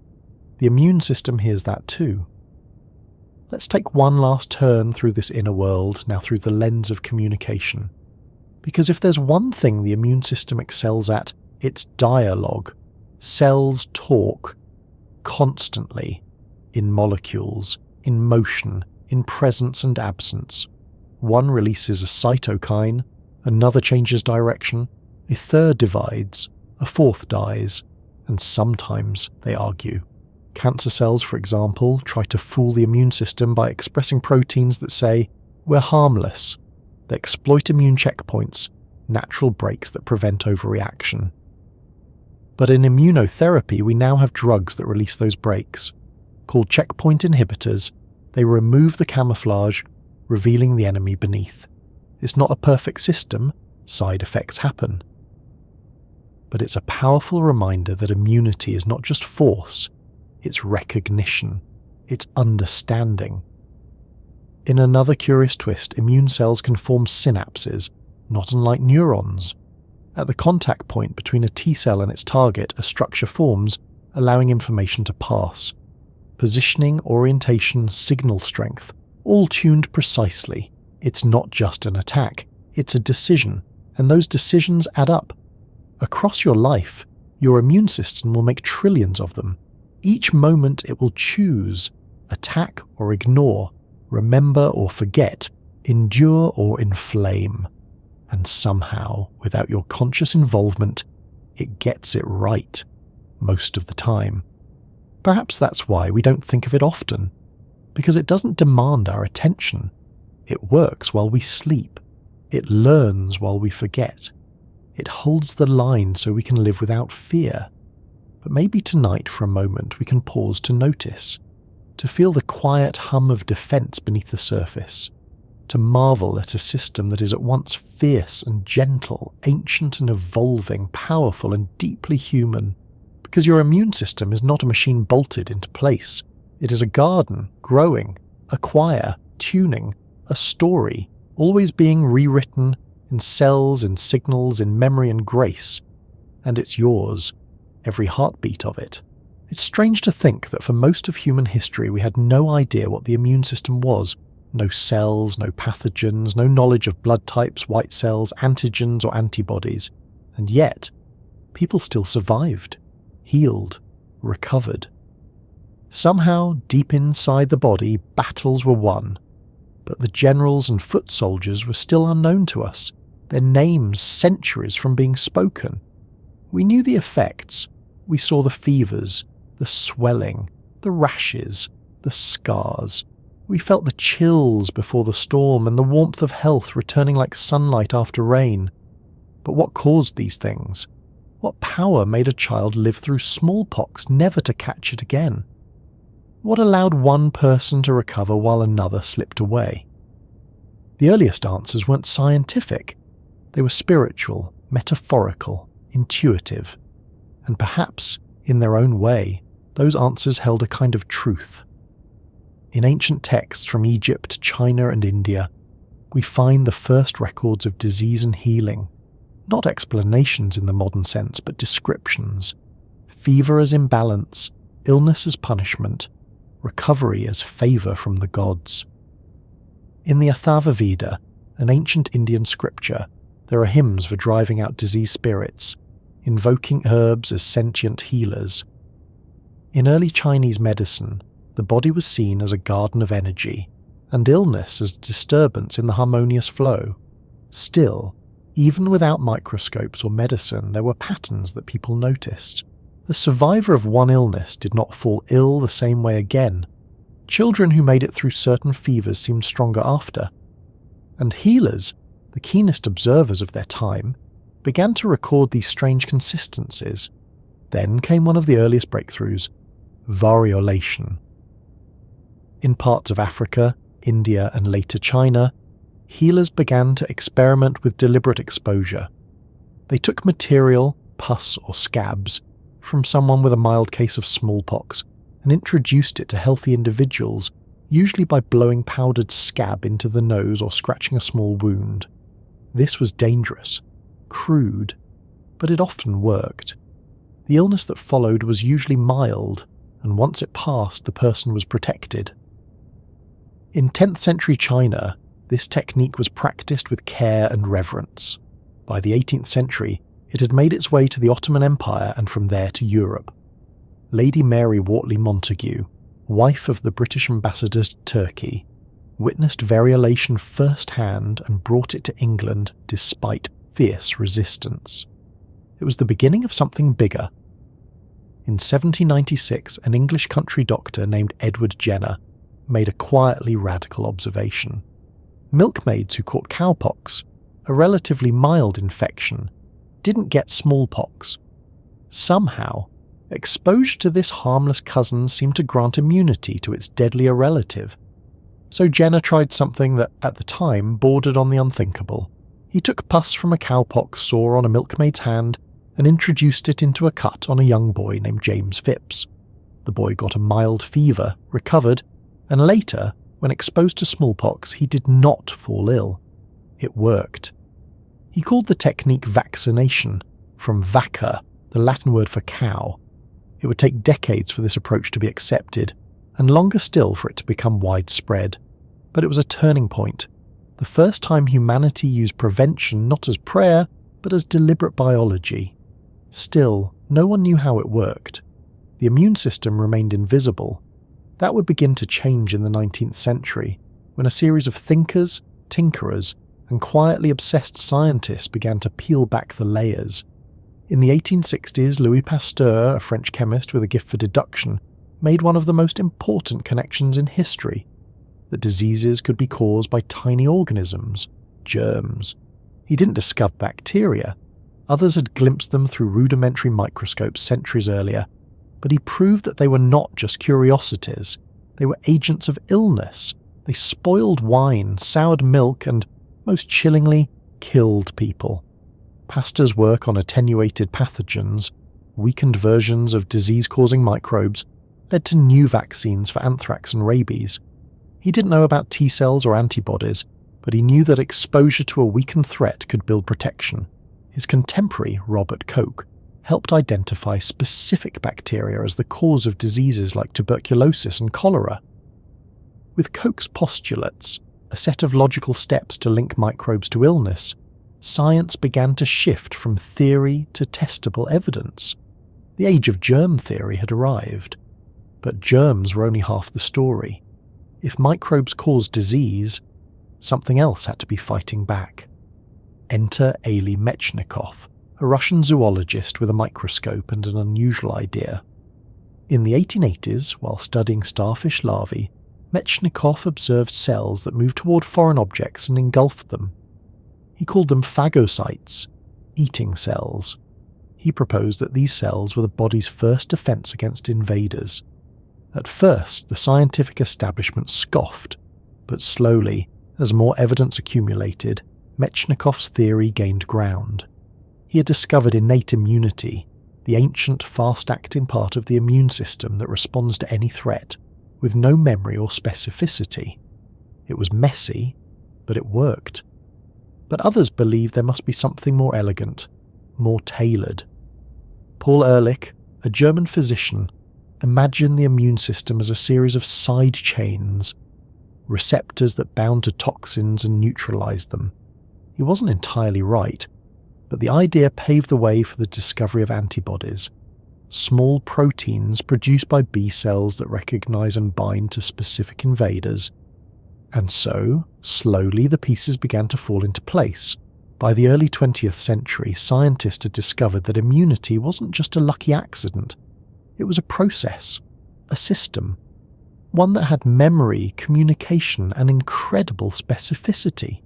the immune system hears that too. Let's take one last turn through this inner world, now through the lens of communication. Because if there's one thing the immune system excels at, it's dialogue. Cells talk constantly, in molecules, in motion, in presence and absence. One releases a cytokine, another changes direction, a third divides, a fourth dies, and sometimes they argue. Cancer cells, for example, try to fool the immune system by expressing proteins that say, "We're harmless." They exploit immune checkpoints, natural breaks that prevent overreaction. But in immunotherapy, we now have drugs that release those breaks. Called checkpoint inhibitors, they remove the camouflage, revealing the enemy beneath. It's not a perfect system, side effects happen. But it's a powerful reminder that immunity is not just force, it's recognition, it's understanding. In another curious twist, immune cells can form synapses, not unlike neurons. At the contact point between a T cell and its target, a structure forms, allowing information to pass. Positioning, orientation, signal strength, all tuned precisely. It's not just an attack, it's a decision, and those decisions add up. Across your life, your immune system will make trillions of them. Each moment it will choose, attack or ignore, remember or forget, endure or inflame. And somehow, without your conscious involvement, it gets it right, most of the time. Perhaps that's why we don't think of it often, because it doesn't demand our attention. It works while we sleep. It learns while we forget. It holds the line so we can live without fear. But maybe tonight, for a moment, we can pause to notice, to feel the quiet hum of defense beneath the surface, to marvel at a system that is at once fierce and gentle, ancient and evolving, powerful and deeply human. Because your immune system is not a machine bolted into place. It is a garden, growing, a choir, tuning, a story, always being rewritten in cells, in signals, in memory and grace. And it's yours, every heartbeat of it. It's strange to think that for most of human history we had no idea what the immune system was. No cells, no pathogens, no knowledge of blood types, white cells, antigens or antibodies. And yet, people still survived, healed, recovered. Somehow, deep inside the body, battles were won. But the generals and foot soldiers were still unknown to us, their names centuries from being spoken. We knew the effects. We saw the fevers, the swelling, the rashes, the scars. We felt the chills before the storm and the warmth of health returning like sunlight after rain. But what caused these things? What power made a child live through smallpox, never to catch it again? What allowed one person to recover while another slipped away? The earliest answers weren't scientific. They were spiritual, metaphorical, intuitive. And perhaps, in their own way, those answers held a kind of truth. In ancient texts from Egypt, China and India, we find the first records of disease and healing, not explanations in the modern sense, but descriptions. Fever as imbalance, illness as punishment, recovery as favour from the gods. In the Atharva Veda, an ancient Indian scripture, there are hymns for driving out disease spirits, invoking herbs as sentient healers. In early Chinese medicine, the body was seen as a garden of energy, and illness as disturbance in the harmonious flow. Still, even without microscopes or medicine, there were patterns that people noticed. The survivor of one illness did not fall ill the same way again. Children who made it through certain fevers seemed stronger after. And healers, the keenest observers of their time, began to record these strange consistencies. Then came one of the earliest breakthroughs, variolation. In parts of Africa, India and later China, healers began to experiment with deliberate exposure. They took material, pus or scabs, from someone with a mild case of smallpox and introduced it to healthy individuals, usually by blowing powdered scab into the nose or scratching a small wound. This was dangerous, crude, but it often worked. The illness that followed was usually mild, and once it passed, the person was protected. In 10th century China, this technique was practiced with care and reverence. By the 18th century, it had made its way to the Ottoman Empire and from there to Europe. Lady Mary Wortley Montagu, wife of the British ambassador to Turkey, witnessed variolation firsthand and brought it to England despite fierce resistance. It was the beginning of something bigger. In 1796, an English country doctor named Edward Jenner made a quietly radical observation. Milkmaids who caught cowpox, a relatively mild infection, didn't get smallpox. Somehow, exposure to this harmless cousin seemed to grant immunity to its deadlier relative. So Jenner tried something that, at the time, bordered on the unthinkable. He took pus from a cowpox sore on a milkmaid's hand and introduced it into a cut on a young boy named James Phipps. The boy got a mild fever, recovered, and later, when exposed to smallpox, he did not fall ill. It worked. He called the technique vaccination, from vacca, the Latin word for cow. It would take decades for this approach to be accepted, and longer still for it to become widespread. But it was a turning point. The first time humanity used prevention not as prayer, but as deliberate biology. Still, no one knew how it worked. The immune system remained invisible. That would begin to change in the 19th century, when a series of thinkers, tinkerers, and quietly obsessed scientists began to peel back the layers. In the 1860s, Louis Pasteur, a French chemist with a gift for deduction, made one of the most important connections in history: that diseases could be caused by tiny organisms, germs. He didn't discover bacteria. Others had glimpsed them through rudimentary microscopes centuries earlier, but he proved that they were not just curiosities. They were agents of illness. They spoiled wine, soured milk, and, most chillingly, killed people. Pasteur's work on attenuated pathogens, weakened versions of disease-causing microbes, led to new vaccines for anthrax and rabies. He didn't know about T-cells or antibodies, but he knew that exposure to a weakened threat could build protection. His contemporary, Robert Koch, helped identify specific bacteria as the cause of diseases like tuberculosis and cholera. With Koch's postulates, a set of logical steps to link microbes to illness, science began to shift from theory to testable evidence. The age of germ theory had arrived. But germs were only half the story. If microbes caused disease, something else had to be fighting back. Enter Elie Metchnikoff, a Russian zoologist with a microscope and an unusual idea. In the 1880s, while studying starfish larvae, Metchnikoff observed cells that moved toward foreign objects and engulfed them. He called them phagocytes, eating cells. He proposed that these cells were the body's first defense against invaders. At first, the scientific establishment scoffed, but slowly, as more evidence accumulated, Metchnikoff's theory gained ground. He had discovered innate immunity, the ancient, fast-acting part of the immune system that responds to any threat, with no memory or specificity. It was messy, but it worked. But others believed there must be something more elegant, more tailored. Paul Ehrlich, a German physician, imagined the immune system as a series of side chains, receptors that bound to toxins and neutralized them. He wasn't entirely right, but the idea paved the way for the discovery of antibodies, small proteins produced by B cells that recognize and bind to specific invaders. And so, slowly the pieces began to fall into place. By the early 20th century, scientists had discovered that immunity wasn't just a lucky accident. It was a process, a system, one that had memory, communication, and incredible specificity.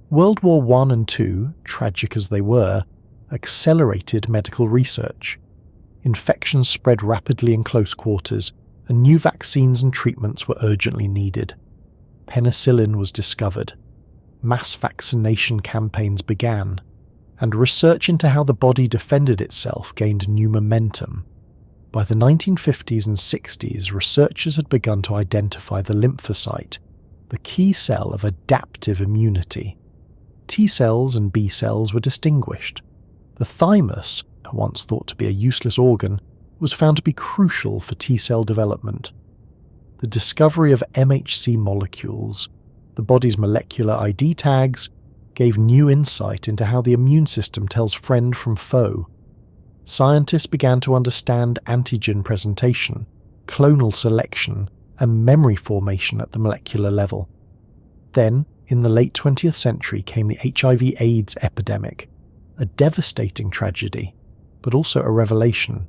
World War I and II, tragic as they were, accelerated medical research. Infections spread rapidly in close quarters, and new vaccines and treatments were urgently needed. Penicillin was discovered. Mass vaccination campaigns began, and research into how the body defended itself gained new momentum. By the 1950s and 60s, researchers had begun to identify the lymphocyte, the key cell of adaptive immunity. T cells and B cells were distinguished. The thymus, once thought to be a useless organ, was found to be crucial for T cell development. The discovery of MHC molecules, the body's molecular ID tags, gave new insight into how the immune system tells friend from foe. Scientists began to understand antigen presentation, clonal selection, and memory formation at the molecular level. Then, in the late 20th century, came the HIV/AIDS epidemic, a devastating tragedy, but also a revelation.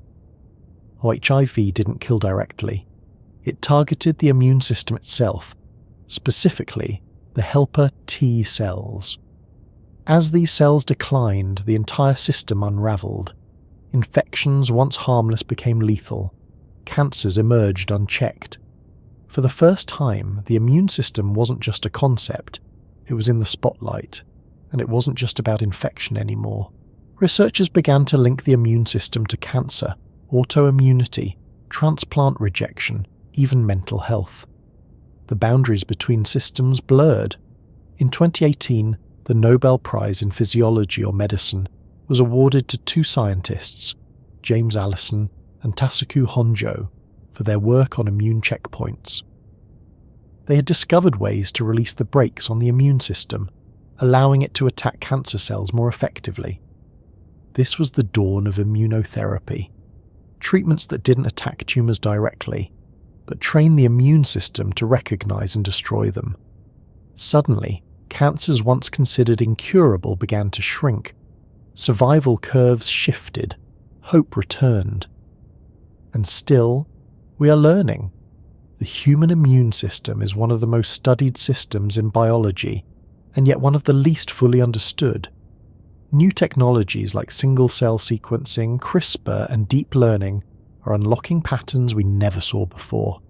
HIV didn't kill directly. It targeted the immune system itself, specifically the helper T cells. As these cells declined, the entire system unraveled. Infections once harmless became lethal. Cancers emerged unchecked. For the first time, the immune system wasn't just a concept, it was in the spotlight, and it wasn't just about infection anymore. Researchers began to link the immune system to cancer, autoimmunity, transplant rejection, even mental health. The boundaries between systems blurred. In 2018, the Nobel Prize in Physiology or Medicine was awarded to two scientists, James Allison and Tasuku Honjo, for their work on immune checkpoints. They had discovered ways to release the brakes on the immune system, allowing it to attack cancer cells more effectively. This was the dawn of immunotherapy, treatments that didn't attack tumours directly, but trained the immune system to recognise and destroy them. Suddenly, cancers once considered incurable began to shrink. Survival curves shifted, hope returned. And still, we are learning. The human immune system is one of the most studied systems in biology, and yet one of the least fully understood. New technologies like single-cell sequencing, CRISPR, and deep learning are unlocking patterns we never saw before.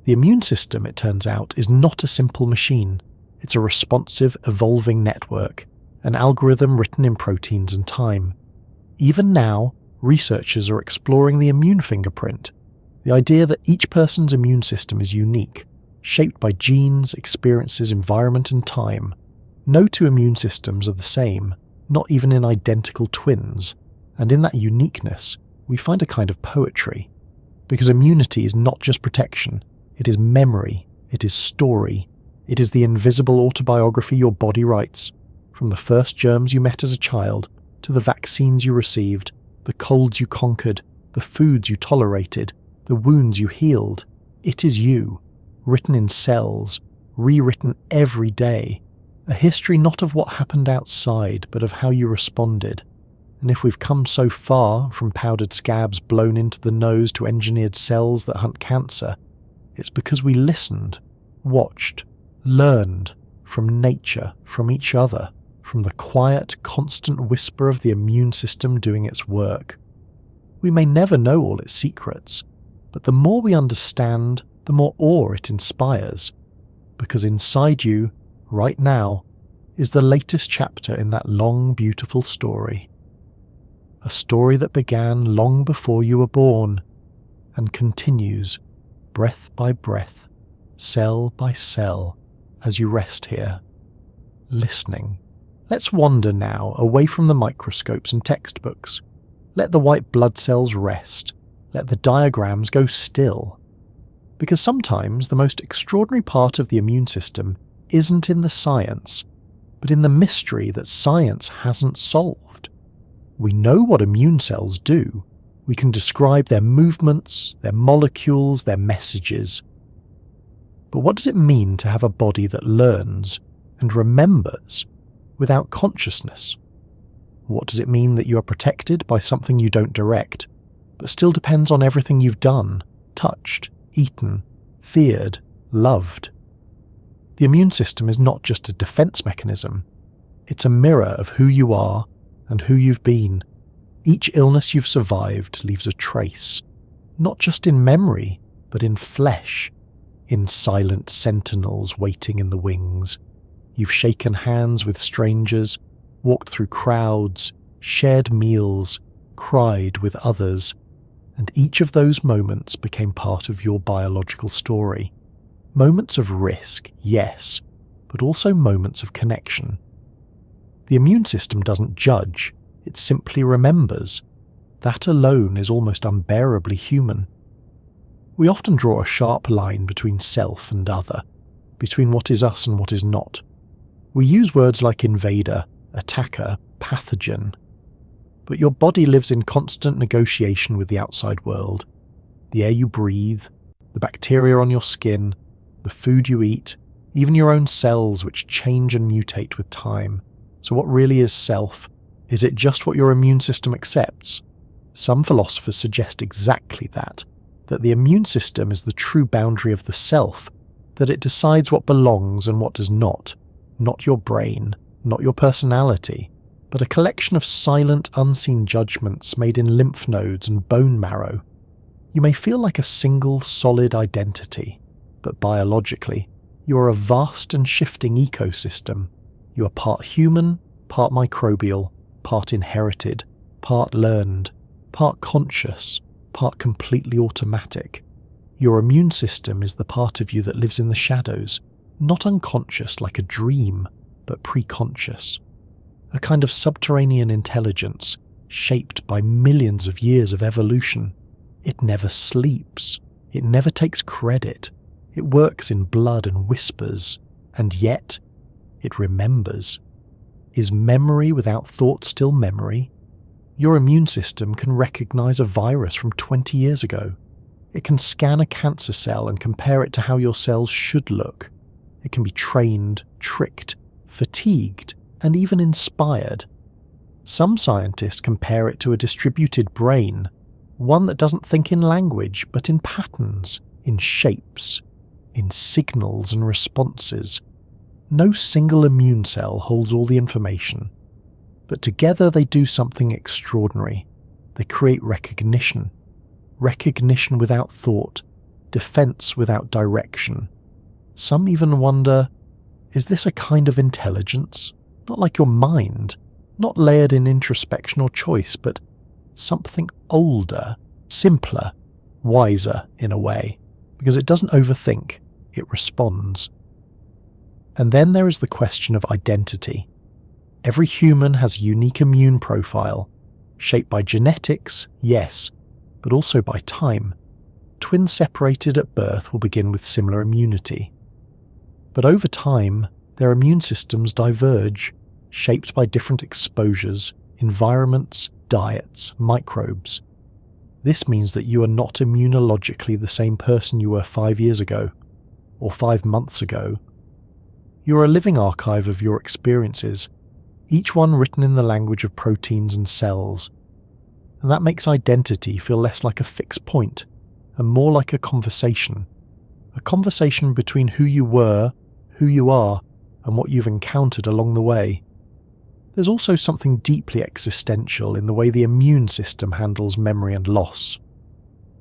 The immune system, it turns out, is not a simple machine. It's a responsive, evolving network, an algorithm written in proteins and time. Even now, researchers are exploring the immune fingerprint, the idea that each person's immune system is unique, shaped by genes, experiences, environment, and time. No two immune systems are the same, not even in identical twins, and in that uniqueness, we find a kind of poetry. Because immunity is not just protection, it is memory, it is story, it is the invisible autobiography your body writes, from the first germs you met as a child, to the vaccines you received, the colds you conquered, the foods you tolerated, the wounds you healed. It is you, written in cells, rewritten every day, a history not of what happened outside, but of how you responded. And if we've come so far, from powdered scabs blown into the nose to engineered cells that hunt cancer, it's because we listened, watched, learned from nature, from each other, from the quiet, constant whisper of the immune system doing its work. We may never know all its secrets, but the more we understand, the more awe it inspires, because inside you, right now, is the latest chapter in that long, beautiful story. A story that began long before you were born, and continues, breath by breath, cell by cell, as you rest here, listening. Let's wander now away from the microscopes and textbooks. Let the white blood cells rest. Let the diagrams go still. Because sometimes the most extraordinary part of the immune system isn't in the science, but in the mystery that science hasn't solved. We know what immune cells do. We can describe their movements, their molecules, their messages. But what does it mean to have a body that learns and remembers without consciousness? What does it mean that you are protected by something you don't direct, but still depends on everything you've done, touched, eaten, feared, loved? The immune system is not just a defense mechanism. It's a mirror of who you are and who you've been. Each illness you've survived leaves a trace, not just in memory, but in flesh, in silent sentinels waiting in the wings. You've shaken hands with strangers, walked through crowds, shared meals, cried with others, and each of those moments became part of your biological story. Moments of risk, yes, but also moments of connection. The immune system doesn't judge, it simply remembers. That alone is almost unbearably human. We often draw a sharp line between self and other, between what is us and what is not. We use words like invader, attacker, pathogen, but your body lives in constant negotiation with the outside world. The air you breathe, the bacteria on your skin, the food you eat, even your own cells which change and mutate with time. So what really is self? Is it just what your immune system accepts? Some philosophers suggest exactly that the immune system is the true boundary of the self, that it decides what belongs and what does not your brain, not your personality, but a collection of silent, unseen judgments made in lymph nodes and bone marrow. You may feel like a single, solid identity, but biologically, you are a vast and shifting ecosystem. You are part human, part microbial, part inherited, part learned, part conscious, part completely automatic. Your immune system is the part of you that lives in the shadows, not unconscious like a dream, but preconscious. A kind of subterranean intelligence shaped by millions of years of evolution. It never sleeps. It never takes credit. It works in blood and whispers, and yet it remembers. Is memory without thought still memory? Your immune system can recognize a virus from 20 years ago. It can scan a cancer cell and compare it to how your cells should look. It can be trained, tricked, fatigued, and even inspired. Some scientists compare it to a distributed brain, one that doesn't think in language but in patterns, in shapes, in signals and responses. No single immune cell holds all the information, but together they do something extraordinary. They create recognition without thought, defense without direction. Some even wonder, is this a kind of intelligence? Not like your mind, not layered in introspection or choice, but something older, simpler, wiser in a way, because it doesn't overthink, it responds. And then there is the question of identity. Every human has a unique immune profile, shaped by genetics, yes, but also by time. Twins separated at birth will begin with similar immunity. But over time, their immune systems diverge, shaped by different exposures, environments, diets, microbes. This means that you are not immunologically the same person you were 5 years ago, or 5 months ago. You are a living archive of your experiences, each one written in the language of proteins and cells. And that makes identity feel less like a fixed point, and more like a conversation between who you were, who you are, and what you've encountered along the way. There's also something deeply existential in the way the immune system handles memory and loss.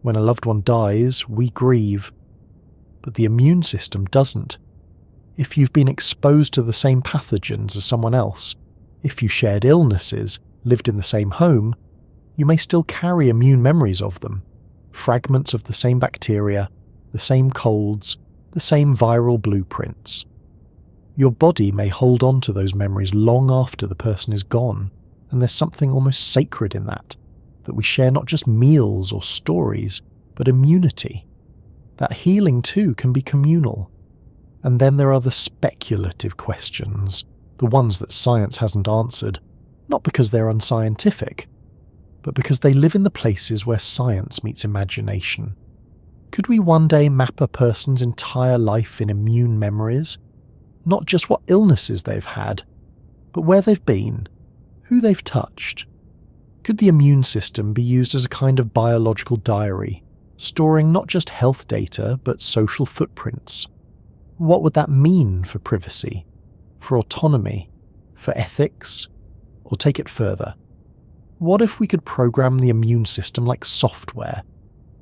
When a loved one dies, we grieve, but the immune system doesn't. If you've been exposed to the same pathogens as someone else, if you shared illnesses, lived in the same home, you may still carry immune memories of them, fragments of the same bacteria, the same colds, the same viral blueprints. Your body may hold on to those memories long after the person is gone, and there's something almost sacred in that we share not just meals or stories, but immunity. That healing too can be communal. And then there are the speculative questions, the ones that science hasn't answered, not because they're unscientific, but because they live in the places where science meets imagination. Could we one day map a person's entire life in immune memories? Not just what illnesses they've had, but where they've been, who they've touched. Could the immune system be used as a kind of biological diary, storing not just health data, but social footprints? What would that mean for privacy, for autonomy, for ethics? Or take it further. What if we could program the immune system like software?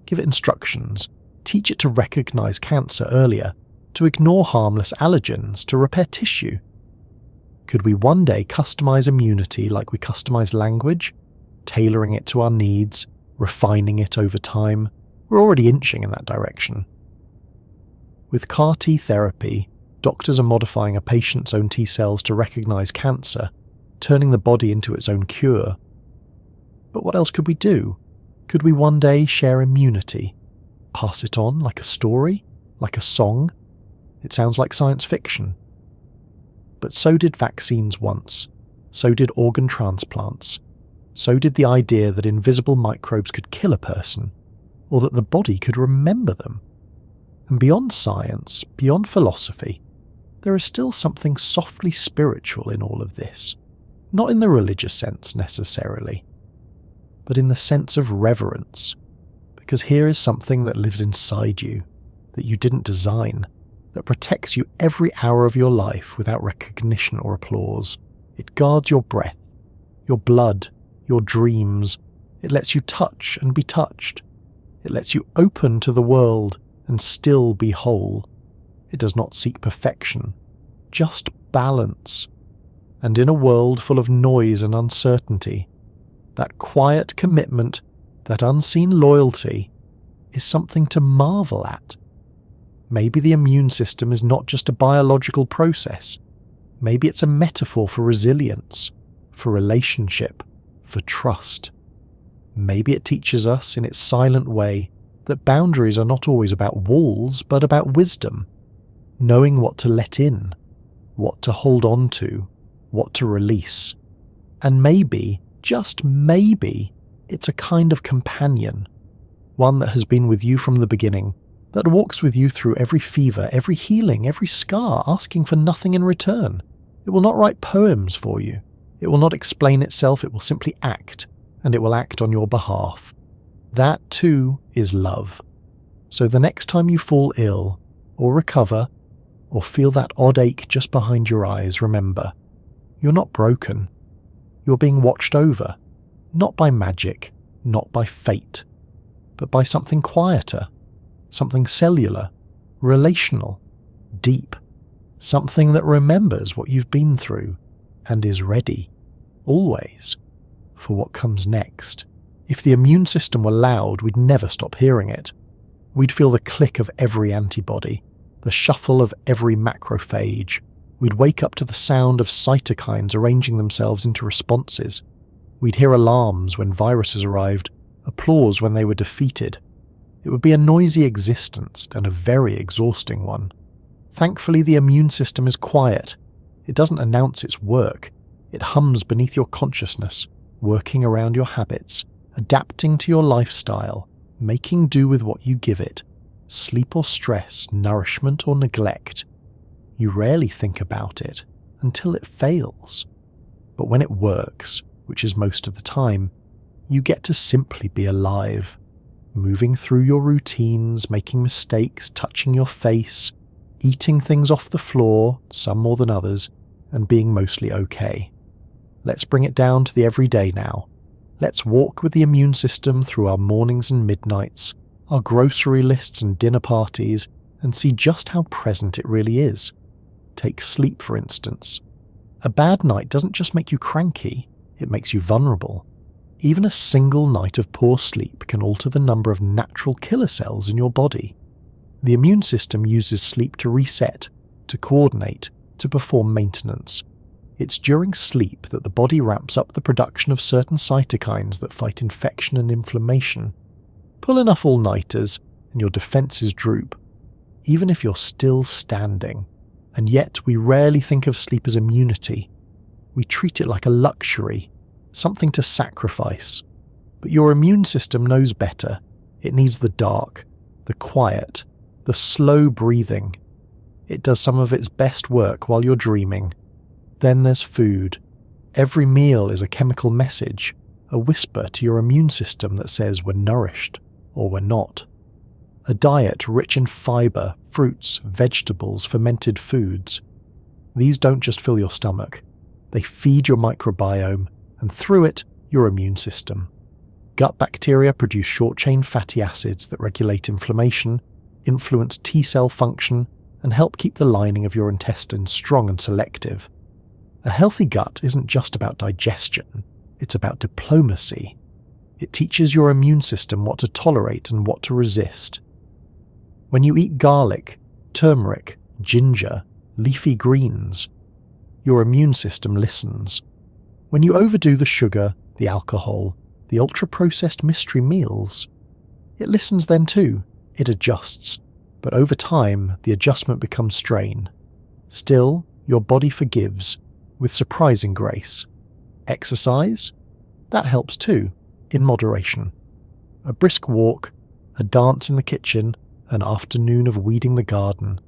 Give it instructions, teach it to recognize cancer earlier, to ignore harmless allergens, to repair tissue. Could we one day customize immunity like we customize language, tailoring it to our needs, refining it over time? We're already inching in that direction. With CAR T therapy, doctors are modifying a patient's own T cells to recognize cancer, turning the body into its own cure. But what else could we do? Could we one day share immunity? Pass it on like a story? Like a song? It sounds like science fiction. But so did vaccines once. So did organ transplants. So did the idea that invisible microbes could kill a person, or that the body could remember them. And beyond science, beyond philosophy, there is still something softly spiritual in all of this. Not in the religious sense necessarily, but in the sense of reverence. Because here is something that lives inside you, that you didn't design, that protects you every hour of your life without recognition or applause. It guards your breath, your blood, your dreams. It lets you touch and be touched. It lets you open to the world and still be whole. It does not seek perfection, just balance. And in a world full of noise and uncertainty, that quiet commitment, that unseen loyalty, is something to marvel at. Maybe the immune system is not just a biological process. Maybe it's a metaphor for resilience, for relationship, for trust. Maybe it teaches us in its silent way that boundaries are not always about walls, but about wisdom, knowing what to let in, what to hold on to, what to release. And maybe, just maybe, it's a kind of companion, one that has been with you from the beginning, that walks with you through every fever, every healing, every scar, asking for nothing in return. It will not write poems for you. It will not explain itself. It will simply act, and it will act on your behalf. That too is love. So the next time you fall ill, or recover, or feel that odd ache just behind your eyes, remember, you're not broken. You're being watched over, not by magic, not by fate, but by something quieter, something cellular, relational, deep, something that remembers what you've been through and is ready, always, for what comes next. If the immune system were loud, we'd never stop hearing it. We'd feel the click of every antibody, the shuffle of every macrophage. We'd wake up to the sound of cytokines arranging themselves into responses. We'd hear alarms when viruses arrived, applause when they were defeated. It would be a noisy existence and a very exhausting one. Thankfully, the immune system is quiet. It doesn't announce its work. It hums beneath your consciousness, working around your habits, adapting to your lifestyle, making do with what you give it, sleep or stress, nourishment or neglect. You rarely think about it until it fails. But when it works, which is most of the time, you get to simply be alive, moving through your routines, making mistakes, touching your face, eating things off the floor, some more than others, and being mostly okay. Let's bring it down to the everyday now. Let's walk with the immune system through our mornings and midnights, our grocery lists and dinner parties, and see just how present it really is. Take sleep, for instance. A bad night doesn't just make you cranky, it makes you vulnerable. Even a single night of poor sleep can alter the number of natural killer cells in your body. The immune system uses sleep to reset, to coordinate, to perform maintenance. It's during sleep that the body ramps up the production of certain cytokines that fight infection and inflammation. Pull enough all-nighters and your defenses droop, even if you're still standing. And yet we rarely think of sleep as immunity. We treat it like a luxury, something to sacrifice. But your immune system knows better. It needs the dark, the quiet, the slow breathing. It does some of its best work while you're dreaming. Then there's food. Every meal is a chemical message, a whisper to your immune system that says we're nourished or we're not. A diet rich in fiber, fruits, vegetables, fermented foods. These don't just fill your stomach. They feed your microbiome, and through it, your immune system. Gut bacteria produce short-chain fatty acids that regulate inflammation, influence T-cell function, and help keep the lining of your intestines strong and selective. A healthy gut isn't just about digestion, it's about diplomacy. It teaches your immune system what to tolerate and what to resist. When you eat garlic, turmeric, ginger, leafy greens, your immune system listens. When you overdo the sugar, the alcohol, the ultra-processed mystery meals, it listens then too. It adjusts. But over time, the adjustment becomes strain. Still, your body forgives with surprising grace. Exercise? That helps too, in moderation. A brisk walk, a dance in the kitchen, an afternoon of weeding the garden.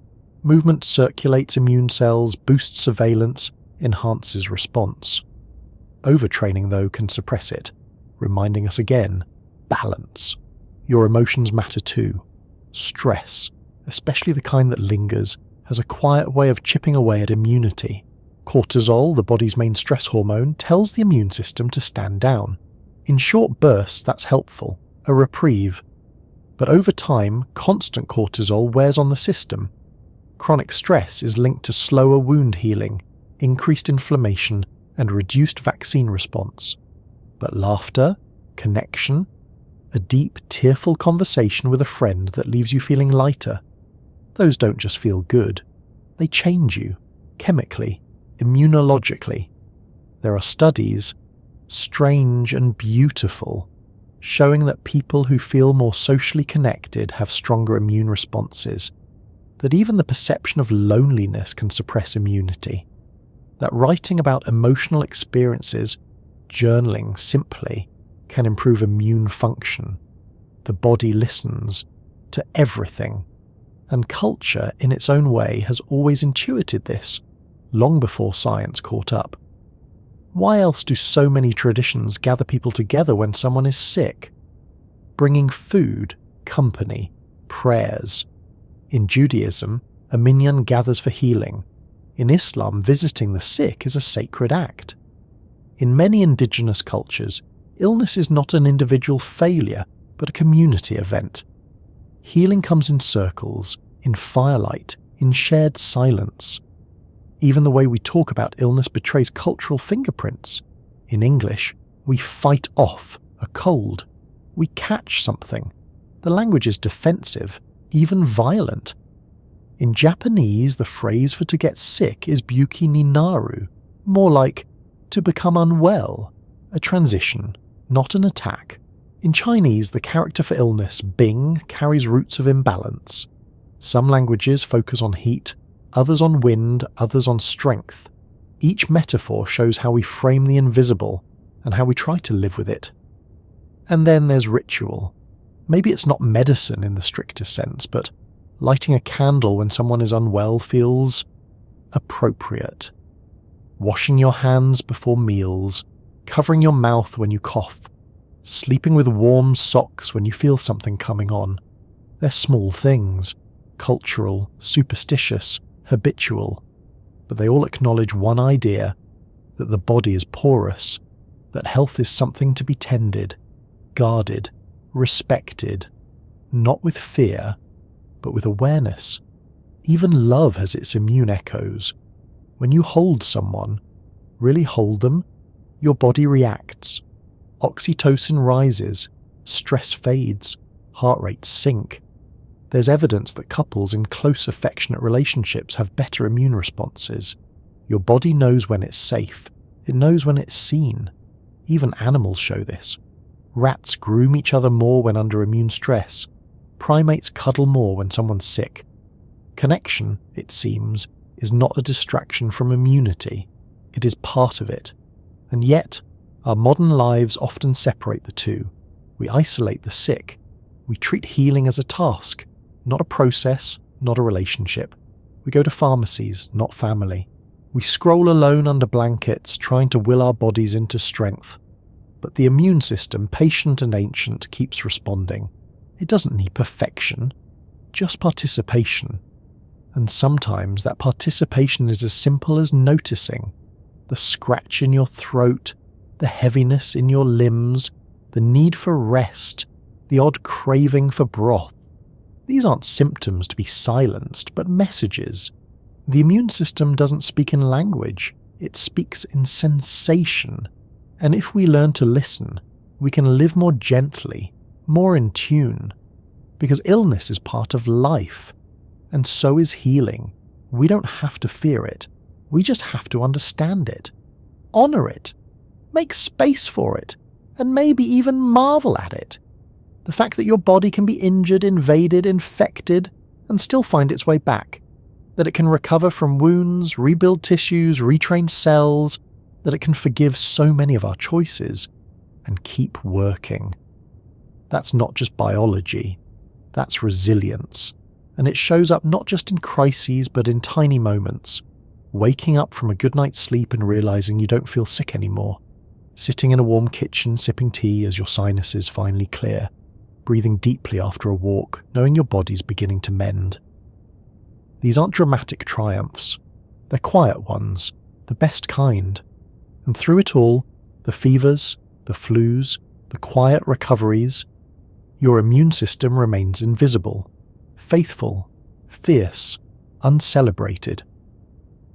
Movement circulates immune cells, boosts surveillance, enhances response. Overtraining, though, can suppress it, reminding us again, balance. Your emotions matter too. Stress, especially the kind that lingers, has a quiet way of chipping away at immunity. Cortisol, the body's main stress hormone, tells the immune system to stand down. In short bursts, that's helpful, a reprieve. But over time, constant cortisol wears on the system. Chronic stress is linked to slower wound healing, increased inflammation, and reduced vaccine response. But laughter, connection, a deep, tearful conversation with a friend that leaves you feeling lighter, those don't just feel good. They change you, chemically, immunologically. There are studies, strange and beautiful, showing that people who feel more socially connected have stronger immune responses, that even the perception of loneliness can suppress immunity, that writing about emotional experiences, journaling simply, can improve immune function. The body listens to everything, and culture in its own way has always intuited this, long before science caught up. Why else do so many traditions gather people together when someone is sick? Bringing food, company, prayers. In Judaism, a minyan gathers for healing. In Islam, visiting the sick is a sacred act. In many indigenous cultures, illness is not an individual failure, but a community event. Healing comes in circles, in firelight, in shared silence. Even the way we talk about illness betrays cultural fingerprints. In English, we fight off a cold. We catch something. The language is defensive, even violent. In Japanese, the phrase for to get sick is byuki ni naru, more like to become unwell, a transition, not an attack. In Chinese, the character for illness, bing, carries roots of imbalance. Some languages focus on heat, others on wind, others on strength. Each metaphor shows how we frame the invisible and how we try to live with it. And then there's ritual. Maybe it's not medicine in the strictest sense, but lighting a candle when someone is unwell feels appropriate. Washing your hands before meals, covering your mouth when you cough, sleeping with warm socks when you feel something coming on. They're small things, cultural, superstitious, habitual, but they all acknowledge one idea, that the body is porous, that health is something to be tended, guarded, respected, not with fear, but with awareness. Even love has its immune echoes. When you hold someone, really hold them, your body reacts. Oxytocin rises, stress fades, heart rates sink. There's evidence that couples in close affectionate relationships have better immune responses. Your body knows when it's safe. It knows when it's seen. Even animals show this. Rats groom each other more when under immune stress. Primates cuddle more when someone's sick. Connection, it seems, is not a distraction from immunity. It is part of it. And yet, our modern lives often separate the two. We isolate the sick. We treat healing as a task, not a process, not a relationship. We go to pharmacies, not family. We scroll alone under blankets, trying to will our bodies into strength. But the immune system, patient and ancient, keeps responding. It doesn't need perfection, just participation. And sometimes that participation is as simple as noticing the scratch in your throat, the heaviness in your limbs, the need for rest, the odd craving for broth. These aren't symptoms to be silenced, but messages. The immune system doesn't speak in language, it speaks in sensation. And if we learn to listen, we can live more gently, more in tune. Because illness is part of life, and so is healing. We don't have to fear it, we just have to understand it. Honor it. Make space for it, and maybe even marvel at it. The fact that your body can be injured, invaded, infected, and still find its way back. that it can recover from wounds, rebuild tissues, retrain cells, that it can forgive so many of our choices and keep working. That's not just biology, that's resilience. And it shows up not just in crises but in tiny moments. Waking up from a good night's sleep and realizing you don't feel sick anymore. Sitting in a warm kitchen sipping tea as your sinuses finally clear. Breathing deeply after a walk, knowing your body's beginning to mend. These aren't dramatic triumphs. They're quiet ones, the best kind. And through it all, the fevers, the flus, the quiet recoveries, your immune system remains invisible, faithful, fierce, uncelebrated.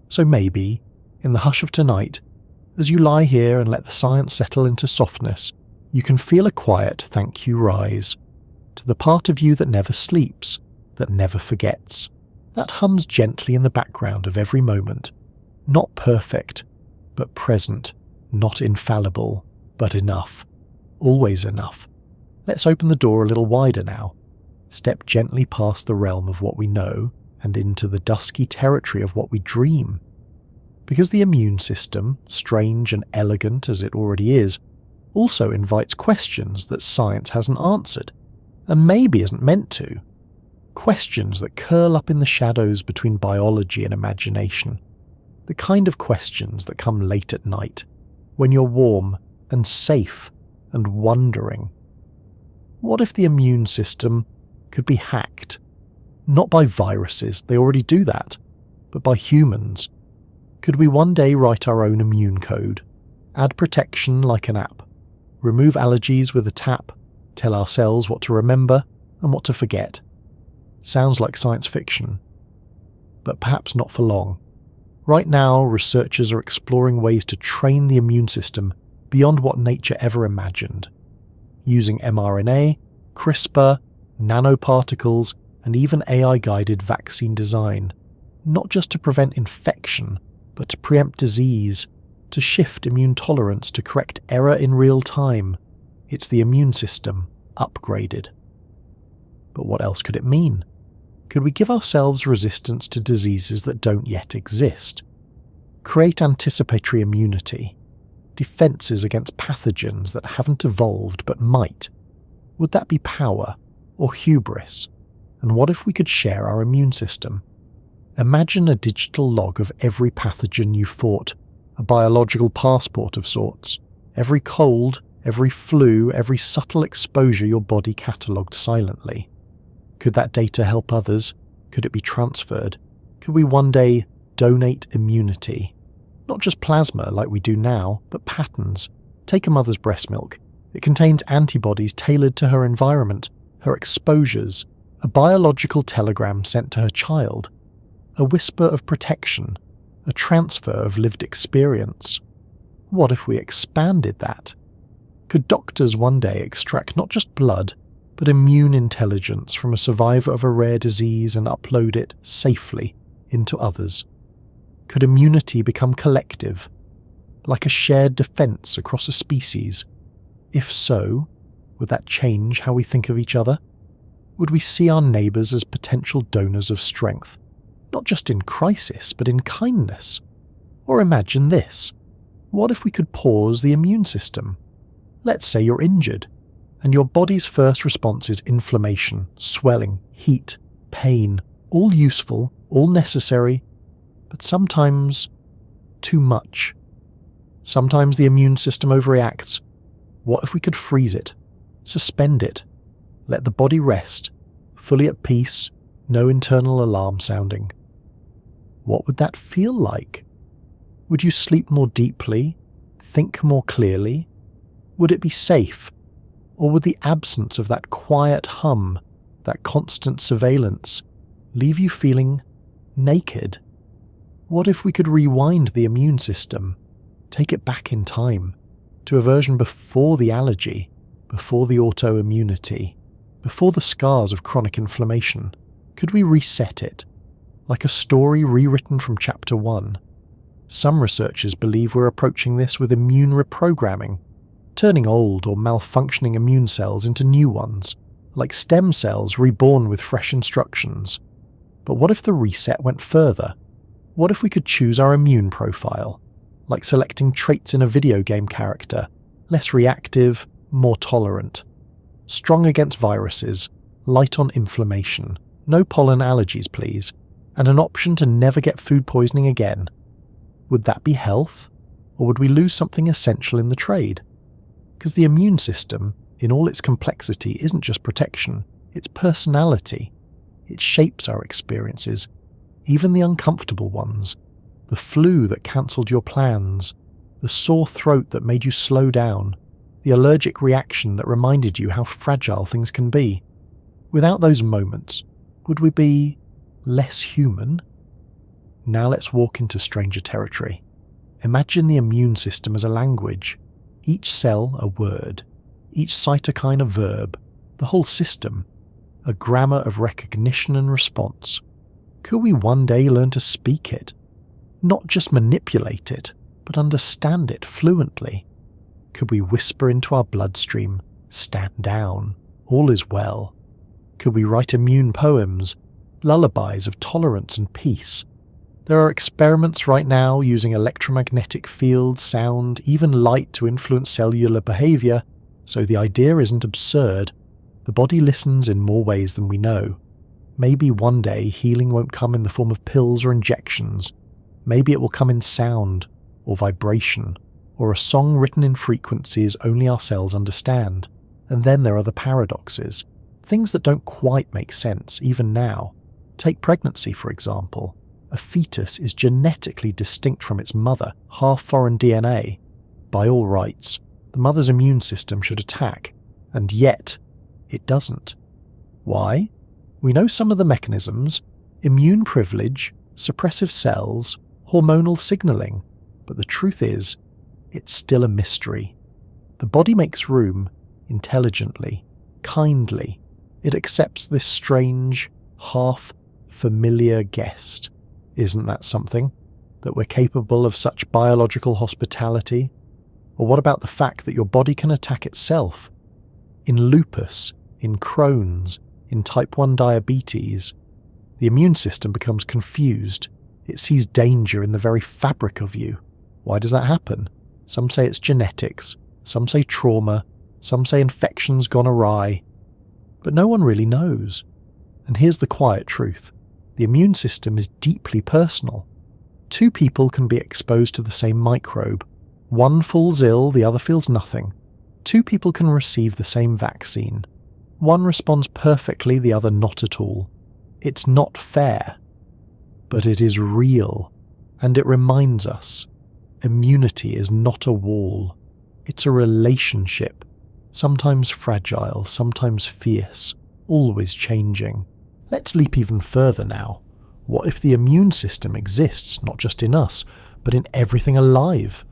So maybe, in the hush of tonight, as you lie here and let the science settle into softness, you can feel a quiet thank you rise to the part of you that never sleeps, that never forgets, that hums gently in the background of every moment, not perfect, but present, not infallible, but enough, always enough. Let's open the door a little wider now, step gently past the realm of what we know and into the dusky territory of what we dream. Because the immune system, strange and elegant as it already is, also invites questions that science hasn't answered, and maybe isn't meant to. Questions that curl up in the shadows between biology and imagination. The kind of questions that come late at night, when you're warm and safe and wondering. What if the immune system could be hacked? Not by viruses, they already do that, but by humans. Could we one day write our own immune code, add protection like an app, remove allergies with a tap, tell our cells what to remember and what to forget? Sounds like science fiction, but perhaps not for long. Right now, researchers are exploring ways to train the immune system beyond what nature ever imagined, using mRNA, CRISPR, nanoparticles, and even AI-guided vaccine design, not just to prevent infection, but to preempt disease, to shift immune tolerance, to correct error in real time. It's the immune system, upgraded. But what else could it mean? Could we give ourselves resistance to diseases that don't yet exist? Create anticipatory immunity, defenses against pathogens that haven't evolved but might? Would that be power or hubris? And what if we could share our immune system? Imagine a digital log of every pathogen you fought, a biological passport of sorts. Every cold, every flu, every subtle exposure your body catalogued silently. Could that data help others? Could it be transferred? Could we one day donate immunity? Not just plasma like we do now, but patterns. Take a mother's breast milk. It contains antibodies tailored to her environment, her exposures, a biological telegram sent to her child, a whisper of protection, a transfer of lived experience. What if we expanded that? Could doctors one day extract not just blood, but immune intelligence from a survivor of a rare disease and upload it safely into others? Could immunity become collective, like a shared defense across a species? If so, would that change how we think of each other? Would we see our neighbours as potential donors of strength, not just in crisis, but in kindness? Or imagine this. What if we could pause the immune system? Let's say you're injured, and your body's first response is inflammation, swelling, heat, pain, all useful, all necessary, but sometimes too much. Sometimes the immune system overreacts. What if we could freeze it, suspend it, let the body rest, fully at peace, no internal alarm sounding? What would that feel like? Would you sleep more deeply, think more clearly? Would it be safe? Or would the absence of that quiet hum, that constant surveillance, leave you feeling naked? What if we could rewind the immune system, take it back in time, to a version before the allergy, before the autoimmunity, before the scars of chronic inflammation? Could we reset it, like a story rewritten from chapter 1? Some researchers believe we're approaching this with immune reprogramming, turning old or malfunctioning immune cells into new ones, like stem cells reborn with fresh instructions. But what if the reset went further? What if we could choose our immune profile, like selecting traits in a video game character, less reactive, more tolerant, strong against viruses, light on inflammation, no pollen allergies please, and an option to never get food poisoning again? Would that be health, or would we lose something essential in the trade? Because the immune system, in all its complexity, isn't just protection, it's personality. It shapes our experiences, even the uncomfortable ones. The flu that cancelled your plans, the sore throat that made you slow down, the allergic reaction that reminded you how fragile things can be. Without those moments, would we be less human? Now let's walk into stranger territory. Imagine the immune system as a language. Each cell a word, each cytokine a verb, the whole system a grammar of recognition and response. Could we one day learn to speak it? Not just manipulate it, but understand it fluently? Could we whisper into our bloodstream, "Stand down, all is well"? Could we write immune poems, lullabies of tolerance and peace? There are experiments right now using electromagnetic fields, sound, even light to influence cellular behaviour, so the idea isn't absurd. The body listens in more ways than we know. Maybe one day healing won't come in the form of pills or injections. Maybe it will come in sound, or vibration, or a song written in frequencies only ourselves understand. And then there are the paradoxes, things that don't quite make sense even now. Take pregnancy, for example. A fetus is genetically distinct from its mother, half foreign DNA. By all rights, the mother's immune system should attack, and yet it doesn't. Why? We know some of the mechanisms: immune privilege, suppressive cells, hormonal signalling, but the truth is, it's still a mystery. The body makes room, intelligently, kindly. It accepts this strange, half-familiar guest. Isn't that something? That we're capable of such biological hospitality? Or what about the fact that your body can attack itself? In lupus, in Crohn's, in type 1 diabetes, the immune system becomes confused. It sees danger in the very fabric of you. Why does that happen? Some say it's genetics, some say trauma, some say infections gone awry. But no one really knows. And here's the quiet truth. The immune system is deeply personal. Two people can be exposed to the same microbe. One falls ill, the other feels nothing. Two people can receive the same vaccine. One responds perfectly, the other not at all. It's not fair. But it is real, and it reminds us, immunity is not a wall. It's a relationship, sometimes fragile, sometimes fierce, always changing. Let's leap even further now. What if the immune system exists not just in us, but in everything alive?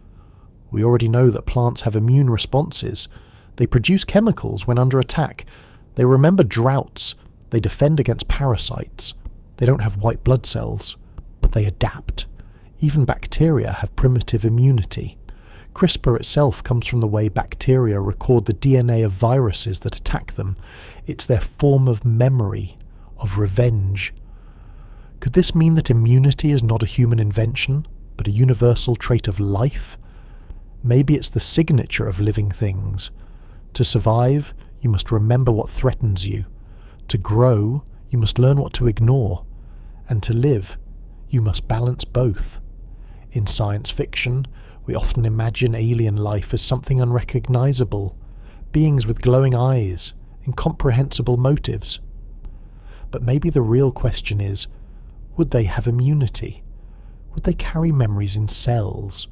We already know that plants have immune responses. They produce chemicals when under attack. They remember droughts. They defend against parasites. They don't have white blood cells, but they adapt. Even bacteria have primitive immunity. CRISPR itself comes from the way bacteria record the DNA of viruses that attack them. It's their form of memory, of revenge. Could this mean that immunity is not a human invention, but a universal trait of life? Maybe it's the signature of living things. To survive, you must remember what threatens you. To grow, you must learn what to ignore. And to live, you must balance both. In science fiction, we often imagine alien life as something unrecognizable, beings with glowing eyes, incomprehensible motives. But maybe the real question is, would they have immunity? Would they carry memories in cells?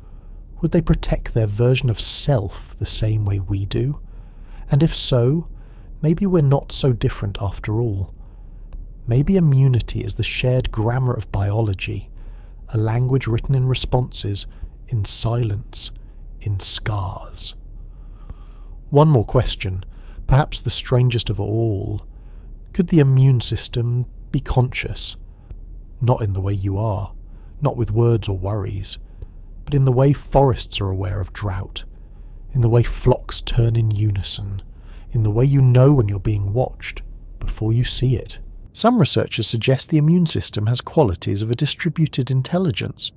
Would they protect their version of self the same way we do? And if so, maybe we're not so different after all. Maybe immunity is the shared grammar of biology, a language written in responses, in silence, in scars. One more question, perhaps the strangest of all. Could the immune system be conscious? Not in the way you are, not with words or worries, but in the way forests are aware of drought, in the way flocks turn in unison, in the way you know when you're being watched before you see it. Some researchers suggest the immune system has qualities of a distributed intelligence,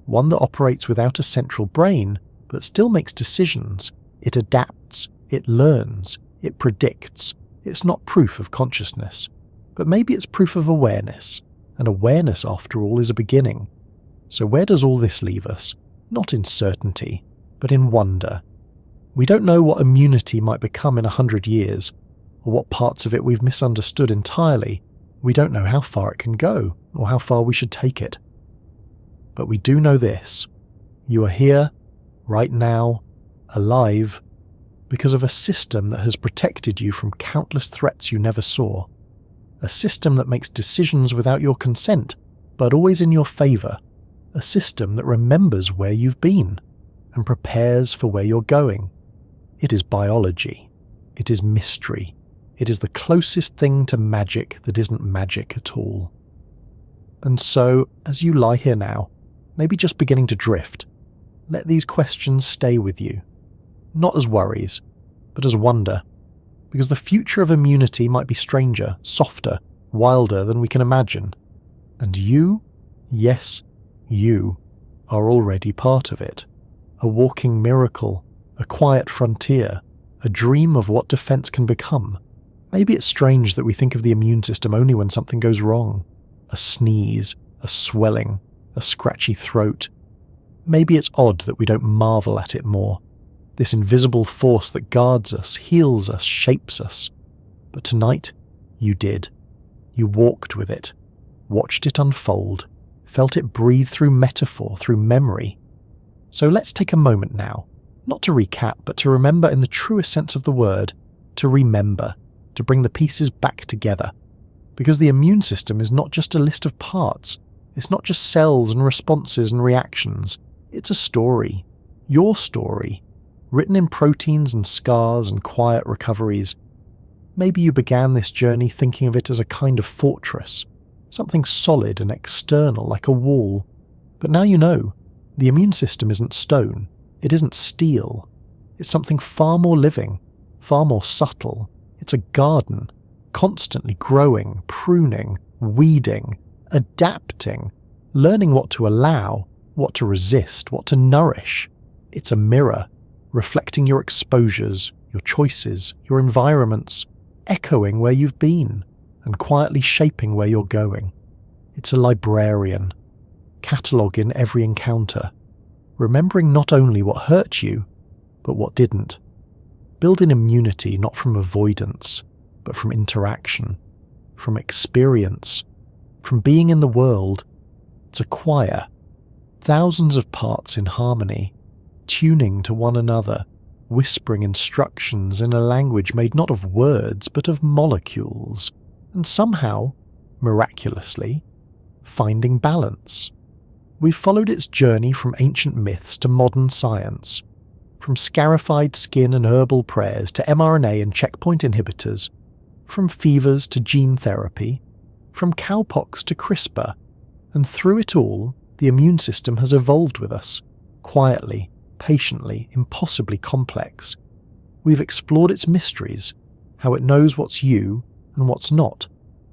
one that operates without a central brain but still makes decisions. It adapts, it learns, it predicts. It's not proof of consciousness, but maybe it's proof of awareness, and awareness, after all, is a beginning. So where does all this leave us? Not in certainty, but in wonder. We don't know what immunity might become in 100 years, or what parts of it we've misunderstood entirely. We don't know how far it can go, or how far we should take it. But we do know this: you are here, right now, alive, because of a system that has protected you from countless threats you never saw. A system that makes decisions without your consent, but always in your favour. A system that remembers where you've been, and prepares for where you're going. It is biology. It is mystery. It is the closest thing to magic that isn't magic at all. And so, as you lie here now, maybe just beginning to drift, let these questions stay with you. Not as worries, but as wonder. Because the future of immunity might be stranger, softer, wilder than we can imagine. And you, yes, you, are already part of it. A walking miracle, a quiet frontier, a dream of what defense can become. Maybe it's strange that we think of the immune system only when something goes wrong. A sneeze, a swelling, a scratchy throat. Maybe it's odd that we don't marvel at it more. This invisible force that guards us, heals us, shapes us. But tonight, you did. You walked with it, watched it unfold, felt it breathe through metaphor, through memory. So let's take a moment now, not to recap, but to remember in the truest sense of the word, to remember, to bring the pieces back together. Because the immune system is not just a list of parts, it's not just cells and responses and reactions, it's a story, your story, written in proteins and scars and quiet recoveries. Maybe you began this journey thinking of it as a kind of fortress, something solid and external like a wall. But now you know, the immune system isn't stone, it isn't steel, it's something far more living, far more subtle. It's a garden, constantly growing, pruning, weeding, adapting, learning what to allow, what to resist, what to nourish. It's a mirror, reflecting your exposures, your choices, your environments, echoing where you've been, and quietly shaping where you're going. It's a librarian, cataloguing every encounter, remembering not only what hurt you, but what didn't. Building immunity not from avoidance, but from interaction, from experience, from being in the world. It's a choir, thousands of parts in harmony, tuning to one another, whispering instructions in a language made not of words but of molecules, and somehow, miraculously, finding balance. We've followed its journey from ancient myths to modern science, from scarified skin and herbal prayers to mRNA and checkpoint inhibitors, from fevers to gene therapy, from cowpox to CRISPR, and through it all, the immune system has evolved with us, quietly, patiently, impossibly complex. We've explored its mysteries, how it knows what's you and what's not,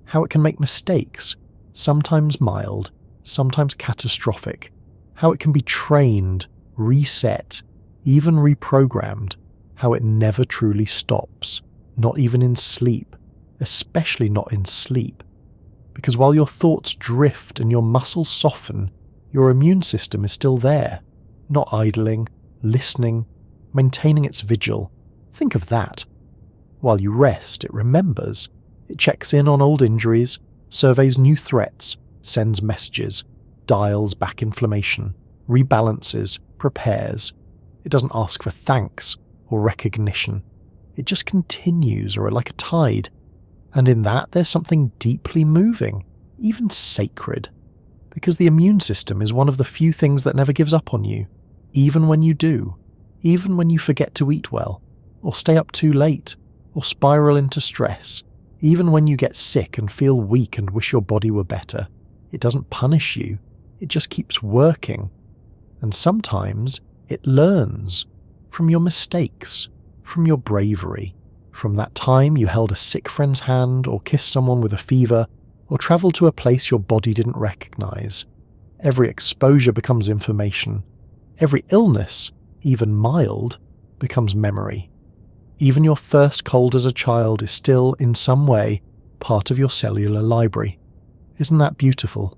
how it can make mistakes, sometimes mild, sometimes catastrophic, how it can be trained, reset, even reprogrammed, how it never truly stops, not even in sleep, especially not in sleep. Because while your thoughts drift and your muscles soften, your immune system is still there, not idling, listening, maintaining its vigil. Think of that. While you rest, it remembers. It checks in on old injuries, surveys new threats, sends messages, dials back inflammation, rebalances, prepares. It doesn't ask for thanks or recognition. It just continues, or like a tide. And in that, there's something deeply moving, even sacred. Because the immune system is one of the few things that never gives up on you, even when you do, even when you forget to eat well, or stay up too late, or spiral into stress, even when you get sick and feel weak and wish your body were better. It doesn't punish you, it just keeps working. And sometimes it learns from your mistakes, from your bravery, from that time you held a sick friend's hand or kissed someone with a fever, or travel to a place your body didn't recognize. Every exposure becomes information. Every illness, even mild, becomes memory. Even your first cold as a child is still, in some way, part of your cellular library. Isn't that beautiful?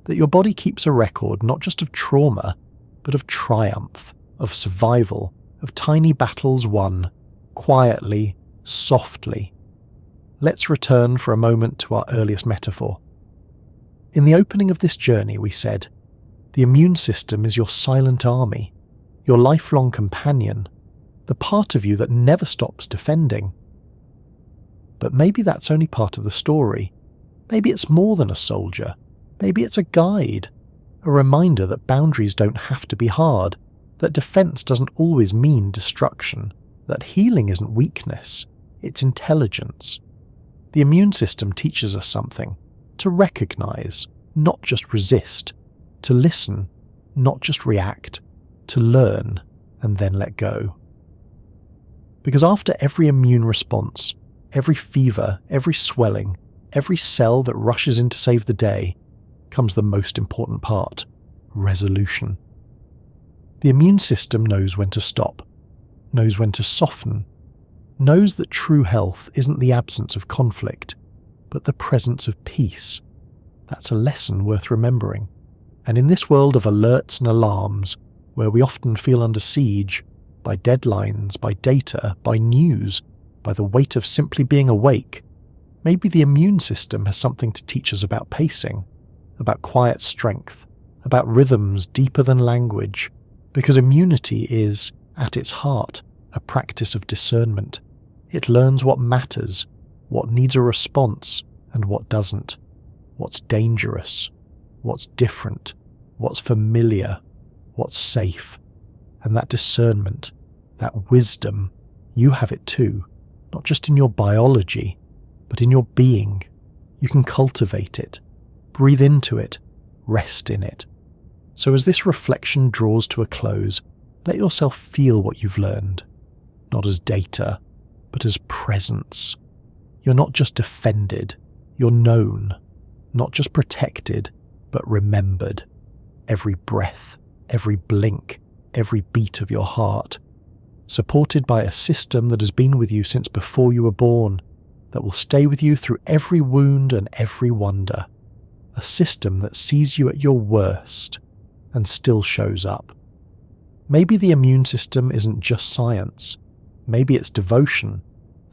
That your body keeps a record not just of trauma, but of triumph, of survival, of tiny battles won, quietly, softly. Let's return for a moment to our earliest metaphor. In the opening of this journey, we said, the immune system is your silent army, your lifelong companion, the part of you that never stops defending. But maybe that's only part of the story. Maybe it's more than a soldier. Maybe it's a guide, a reminder that boundaries don't have to be hard, that defense doesn't always mean destruction, that healing isn't weakness, it's intelligence. The immune system teaches us something, to recognize, not just resist, to listen, not just react, to learn and then let go. Because after every immune response, every fever, every swelling, every cell that rushes in to save the day, comes the most important part, resolution. The immune system knows when to stop, knows when to soften, knows that true health isn't the absence of conflict, but the presence of peace. That's a lesson worth remembering. And in this world of alerts and alarms, where we often feel under siege, by deadlines, by data, by news, by the weight of simply being awake, maybe the immune system has something to teach us about pacing, about quiet strength, about rhythms deeper than language, because immunity is, at its heart, a practice of discernment. It learns what matters, what needs a response, and what doesn't, what's dangerous, what's different, what's familiar, what's safe. And that discernment, that wisdom, you have it too, not just in your biology, but in your being. You can cultivate it, breathe into it, rest in it. So as this reflection draws to a close, let yourself feel what you've learned, not as data, but as presence. You're not just defended, you're known, not just protected, but remembered. Every breath, every blink, every beat of your heart, supported by a system that has been with you since before you were born, that will stay with you through every wound and every wonder. A system that sees you at your worst and still shows up. Maybe the immune system isn't just science. Maybe it's devotion.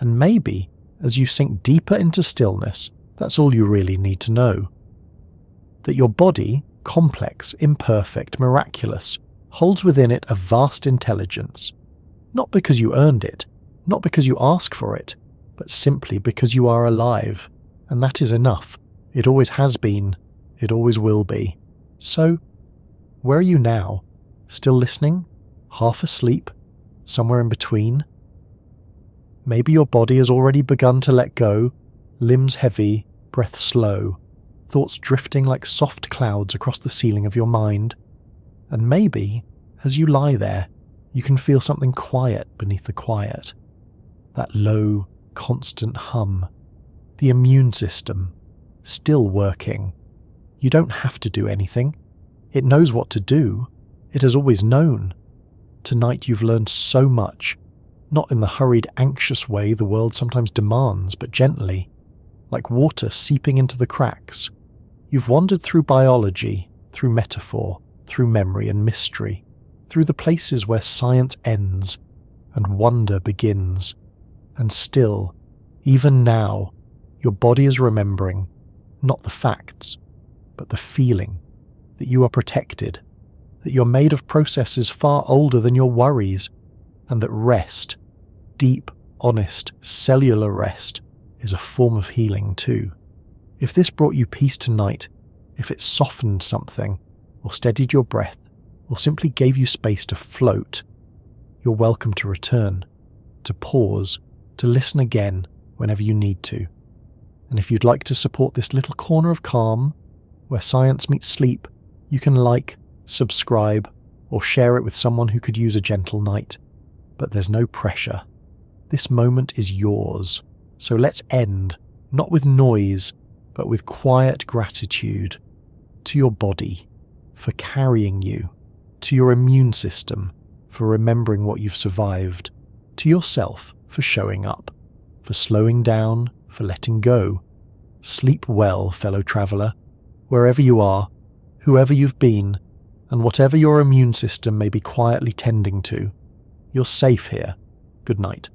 And maybe, as you sink deeper into stillness, that's all you really need to know. That your body, complex, imperfect, miraculous, holds within it a vast intelligence. Not because you earned it, not because you ask for it, but simply because you are alive. And that is enough. It always has been. It always will be. So, where are you now? Still listening? Half asleep? Somewhere in between? Maybe your body has already begun to let go, limbs heavy, breath slow, thoughts drifting like soft clouds across the ceiling of your mind. And maybe, as you lie there, you can feel something quiet beneath the quiet. That low, constant hum. The immune system, still working. You don't have to do anything. It knows what to do. It has always known. Tonight you've learned so much, not in the hurried, anxious way the world sometimes demands, but gently, like water seeping into the cracks. You've wandered through biology, through metaphor, through memory and mystery, through the places where science ends and wonder begins. And still, even now, your body is remembering, not the facts, but the feeling that you are protected, that you're made of processes far older than your worries, and that rest, deep, honest, cellular rest, is a form of healing too. If this brought you peace tonight, if it softened something, or steadied your breath, or simply gave you space to float, you're welcome to return, to pause, to listen again whenever you need to. And if you'd like to support this little corner of calm, where science meets sleep, you can like, subscribe, or share it with someone who could use a gentle night. But there's no pressure. This moment is yours. So let's end, not with noise, but with quiet gratitude to your body for carrying you, to your immune system for remembering what you've survived, to yourself for showing up, for slowing down, for letting go. Sleep well, fellow traveller, wherever you are, whoever you've been, and whatever your immune system may be quietly tending to. You're safe here. Good night.